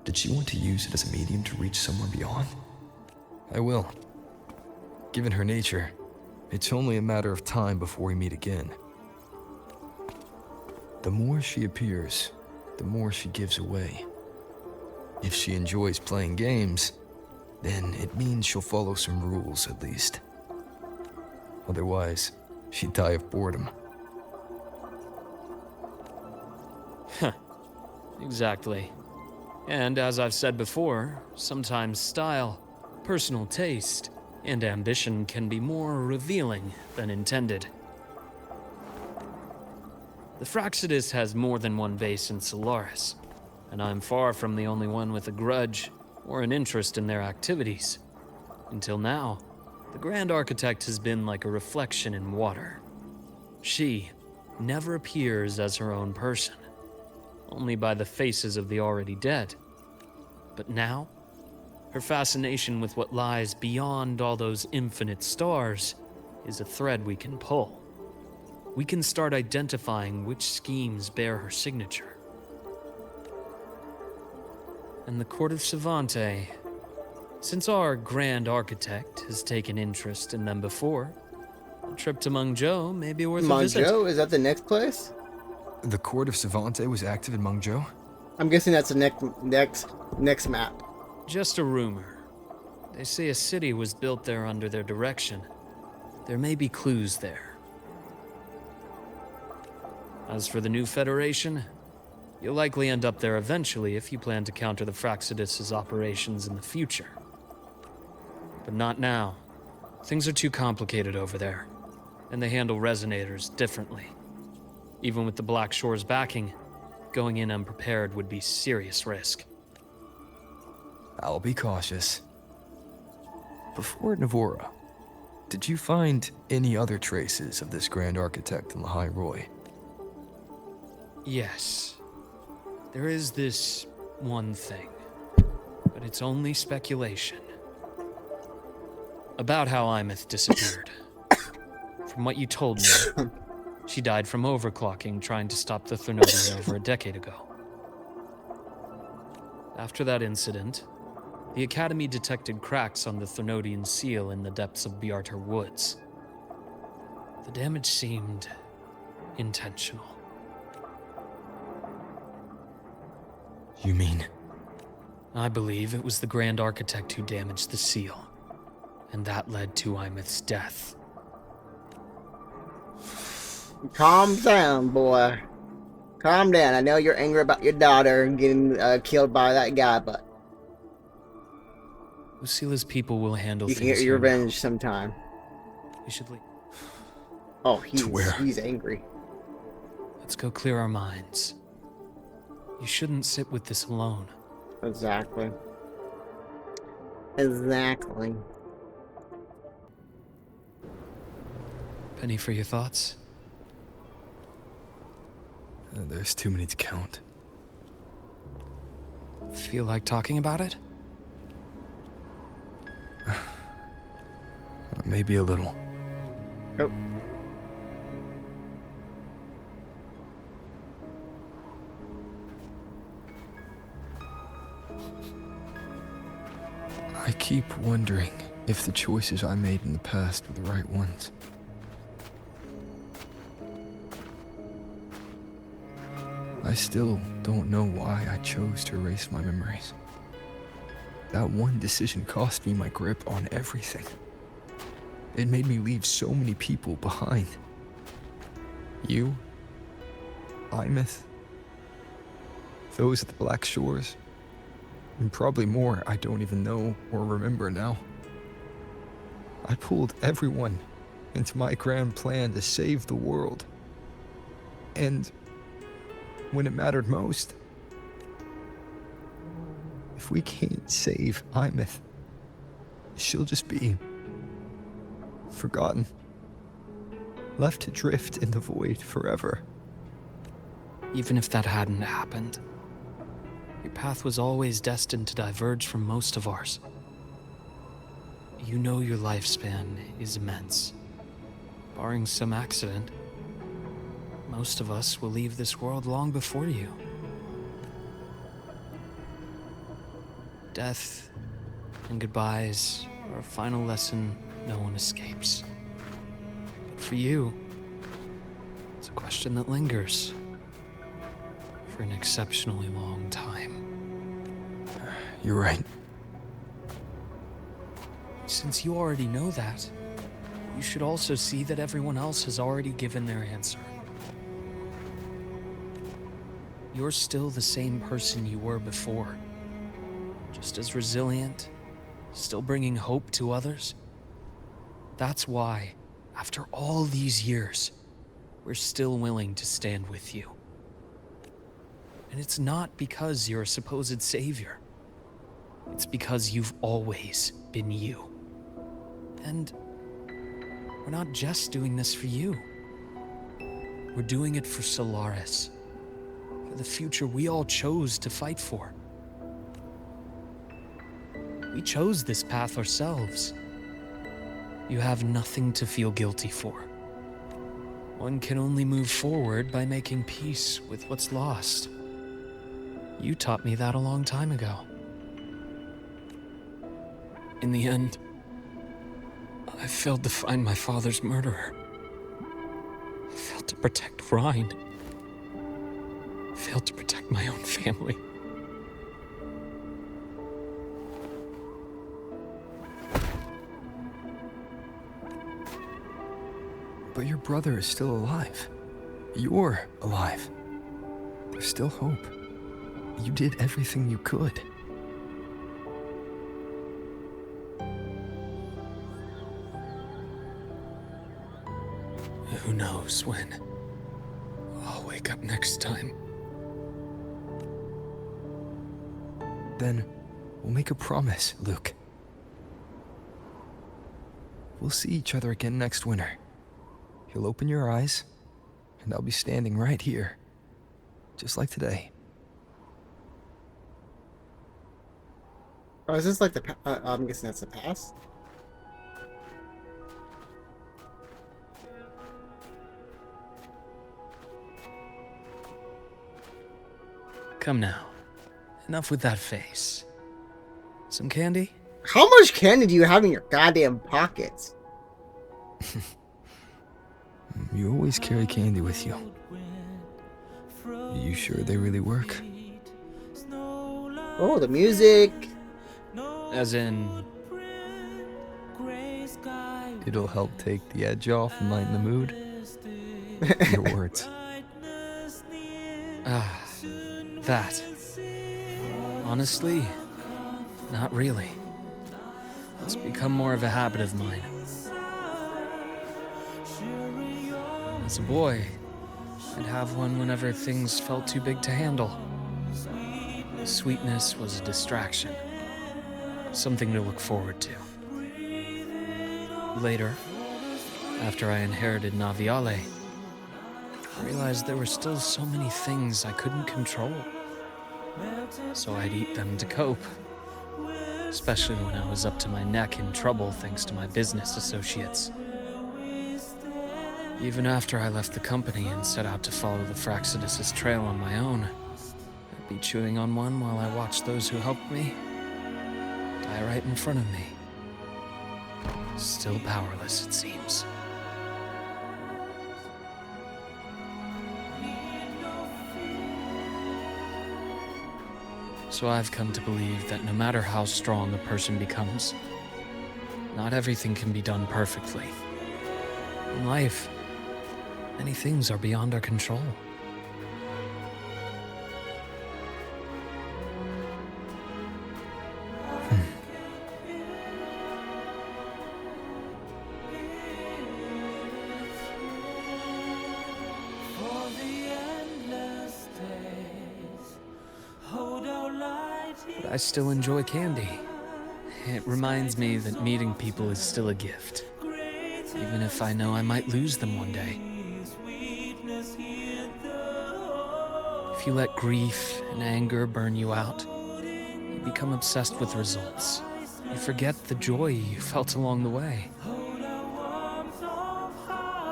Did she want to use it as a medium to reach somewhere beyond? I will. Given her nature, it's only a matter of time before we meet again. The more she appears, the more she gives away. If she enjoys playing games, then it means she'll follow some rules at least. Otherwise, she'd die of boredom. Exactly. And as I've said before, sometimes style, personal taste, and ambition can be more revealing than intended. The Fraxidus has more than one base in Solaris, and I'm far from the only one with a grudge or an interest in their activities. Until now, the Grand Architect has been like a reflection in water. She never appears as her own person, only by the faces of the already dead. But now, her fascination with what lies beyond all those infinite stars is a thread we can pull. We can start identifying which schemes bear her signature. And the Court of Savante, since our Grand Architect has taken interest in them before, a trip to Mengzhou may be worth a visit. Mengzhou? Is that the next place? The Court of Savante was active in Mengzhou? I'm guessing that's the next map. Just a rumor. They say a city was built there under their direction. There may be clues there. As for the new Federation, you'll likely end up there eventually if you plan to counter the Fraxidus' operations in the future. But not now. Things are too complicated over there, and they handle resonators differently. Even with the Black Shore's backing, going in unprepared would be serious risk. I'll be cautious. Before Navora, Did you find any other traces of this Grand Architect in the High Roy? Yes. There is this one thing, but it's only speculation. About how Imeth disappeared. From what you told me, she died from overclocking trying to stop the Thernodian over a decade ago. After that incident, the Academy detected cracks on the Thernodian seal in the depths of Biarter Woods. The damage seemed intentional. You mean? I believe it was the Grand Architect who damaged the seal, and that led to Imeth's death. Calm down, boy. Calm down. I know you're angry about your daughter getting killed by that guy, but Lucila's people will handle you things can get your here now. revenge sometime. We should leave. Oh, where? he's angry. Let's go clear our minds. You shouldn't sit with this alone. Exactly. Exactly. Penny for your thoughts? There's too many to count. Feel like talking about it? Maybe a little. Oh. I keep wondering if the choices I made in the past were the right ones. I still don't know why I chose to erase my memories. That one decision cost me my grip on everything. It made me leave so many people behind. You, Imeth, those at the Black Shores, and probably more I don't even know or remember now. I pulled everyone into my grand plan to save the world. And when it mattered most, if we can't save Imeth, she'll just be forgotten, left to drift in the void forever. Even if that hadn't happened, your path was always destined to diverge from most of ours. You know your lifespan is immense. Barring some accident, most of us will leave this world long before you. Death and goodbyes are a final lesson no one escapes. But for you, it's a question that lingers for an exceptionally long time. You're right. Since you already know that, you should also see that everyone else has already given their answer. You're still the same person you were before. Just as resilient, still bringing hope to others. That's why, after all these years, we're still willing to stand with you. And it's not because you're a supposed savior. It's because you've always been you. And we're not just doing this for you. We're doing it for Solaris. For the future we all chose to fight for. We chose this path ourselves. You have nothing to feel guilty for. One can only move forward by making peace with what's lost. You taught me that a long time ago. In the end, I failed to find my father's murderer. I failed to protect Rhine. I failed to protect my own family. But your brother is still alive. You're alive. There's still hope. You did everything you could. Who knows when I'll wake up next time. Then we'll make a promise, Luke. we'll see each other again next winter. You'll open your eyes, and I'll be standing right here, just like today. Oh, is this like the I'm guessing that's the past? Come now. Enough with that face. Some candy? How much candy do you have in your goddamn pockets? You always carry candy with you. You sure they really work? Oh, the music. As in... It'll help take the edge off and lighten the mood. Your words. Ah, that. Honestly, not really. It's become more of a habit of mine. As a boy, I'd have one whenever things felt too big to handle. Sweetness was a distraction. Something to look forward to. Later, after I inherited Naviale, I realized there were still so many things I couldn't control. So I'd eat them to cope. Especially when I was up to my neck in trouble thanks to my business associates. Even after I left the company and set out to follow the Fraxidus' trail on my own, I'd be chewing on one while I watched those who helped me die right in front of me. Still powerless, it seems. So I've come to believe that no matter how strong a person becomes, not everything can be done perfectly. In life, many things are beyond our control. But I still enjoy candy. It reminds me that meeting people is still a gift, even if I know I might lose them one day. If you let grief and anger burn you out, you become obsessed with results. You forget the joy you felt along the way. A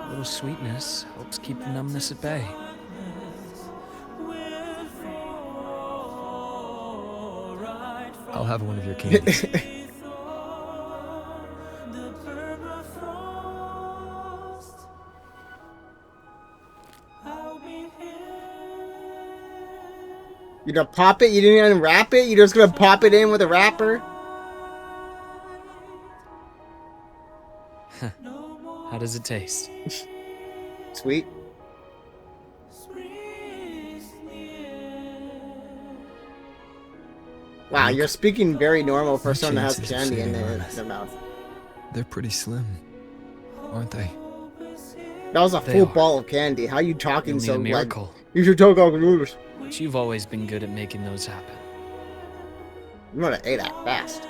little sweetness helps keep the numbness at bay. I'll have one of your candies. You gonna pop it? You didn't even wrap it? You're just gonna pop it in with a wrapper? How does it taste? Sweet. Wow, you're speaking very normal for someone that has chances of candy in saving their Armeth. mouth. They're pretty slim, aren't they? That was a They full are. ball of candy. How you talking You'll need so a like miracle. you should talk on noodles. But you've always been good at making those happen. You wanna eat that fast.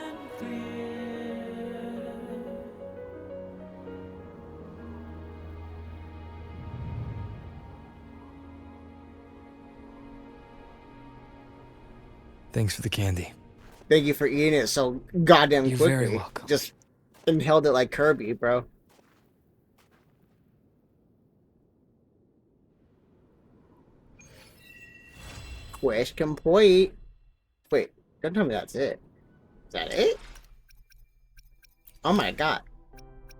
Thanks for the candy. Thank you for eating it so goddamn You're quickly. very welcome. Just inhaled it like Kirby, bro. Quest complete. Wait, don't tell me that's it. Is that it? Oh my god.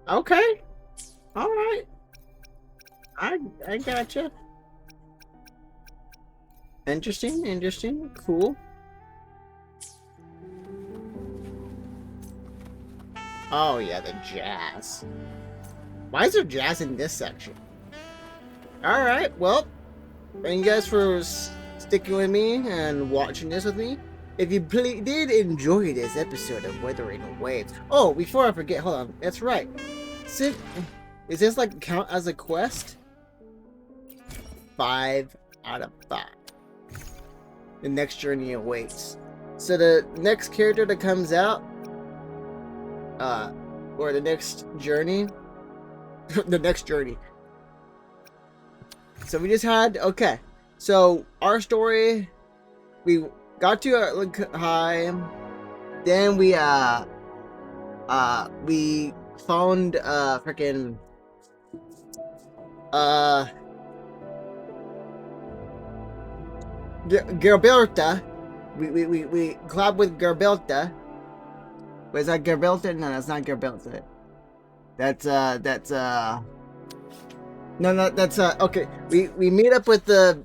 Okay. Alright. I gotcha. Interesting, interesting, cool. Oh yeah, the jazz. Why is there jazz in this section? Alright, well, thank you guys for sticking with me and watching this with me. If you did enjoy this episode of Wuthering Waves. Oh, before I forget, hold on, that's right. Is this like count as a quest? 5 out of 5. The next journey awaits. So the next character that comes out, or the next journey. The next journey. So we just had, okay. So our story, we got to high, then we found freaking Gerberta. We collab with Gerberta. Wait, is that Gerberta? No, that's not Gerberta. That's no, that's okay. We meet up with the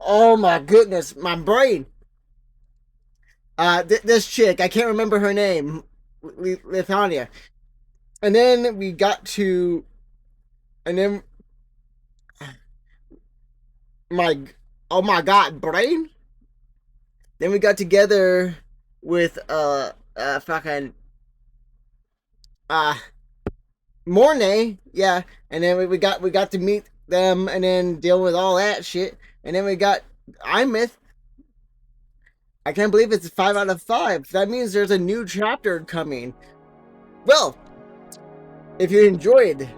oh my goodness, my brain. This chick, I can't remember her name, Lithuania. And then we got to, and then oh my god, brain. Then we got together with fucking Mornay, yeah, and then we got to meet them and then deal with all that shit. And then we got Imyth. I can't believe it's 5 out of 5. That means there's a new chapter coming. Well, if you enjoyed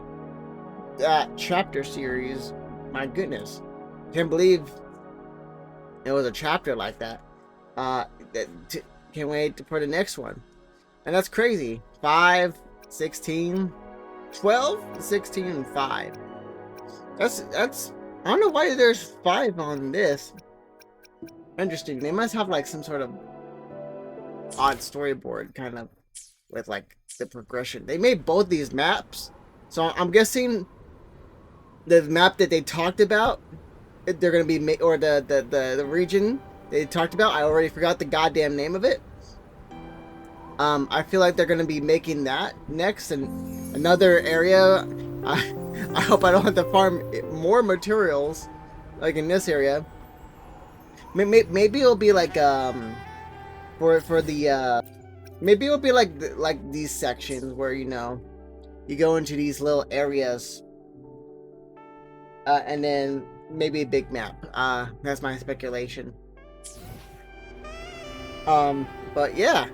that chapter series, my goodness, can't believe it was a chapter like that. Can't wait for the next one. And that's crazy. 5, 16, 12, 16, and 5. That's I don't know why there's 5 on this. Interesting. They must have like some sort of odd storyboard kind of with like the progression. They made both these maps. So I'm guessing the map that they talked about, they're going to be or the region they talked about, I already forgot the goddamn name of it. I feel like they're going to be making that next, and another area. I hope I don't have to farm more materials like in this area. Maybe it'll be like for the maybe it'll be like these sections where you go into these little areas, and then maybe a big map. That's my speculation. But yeah.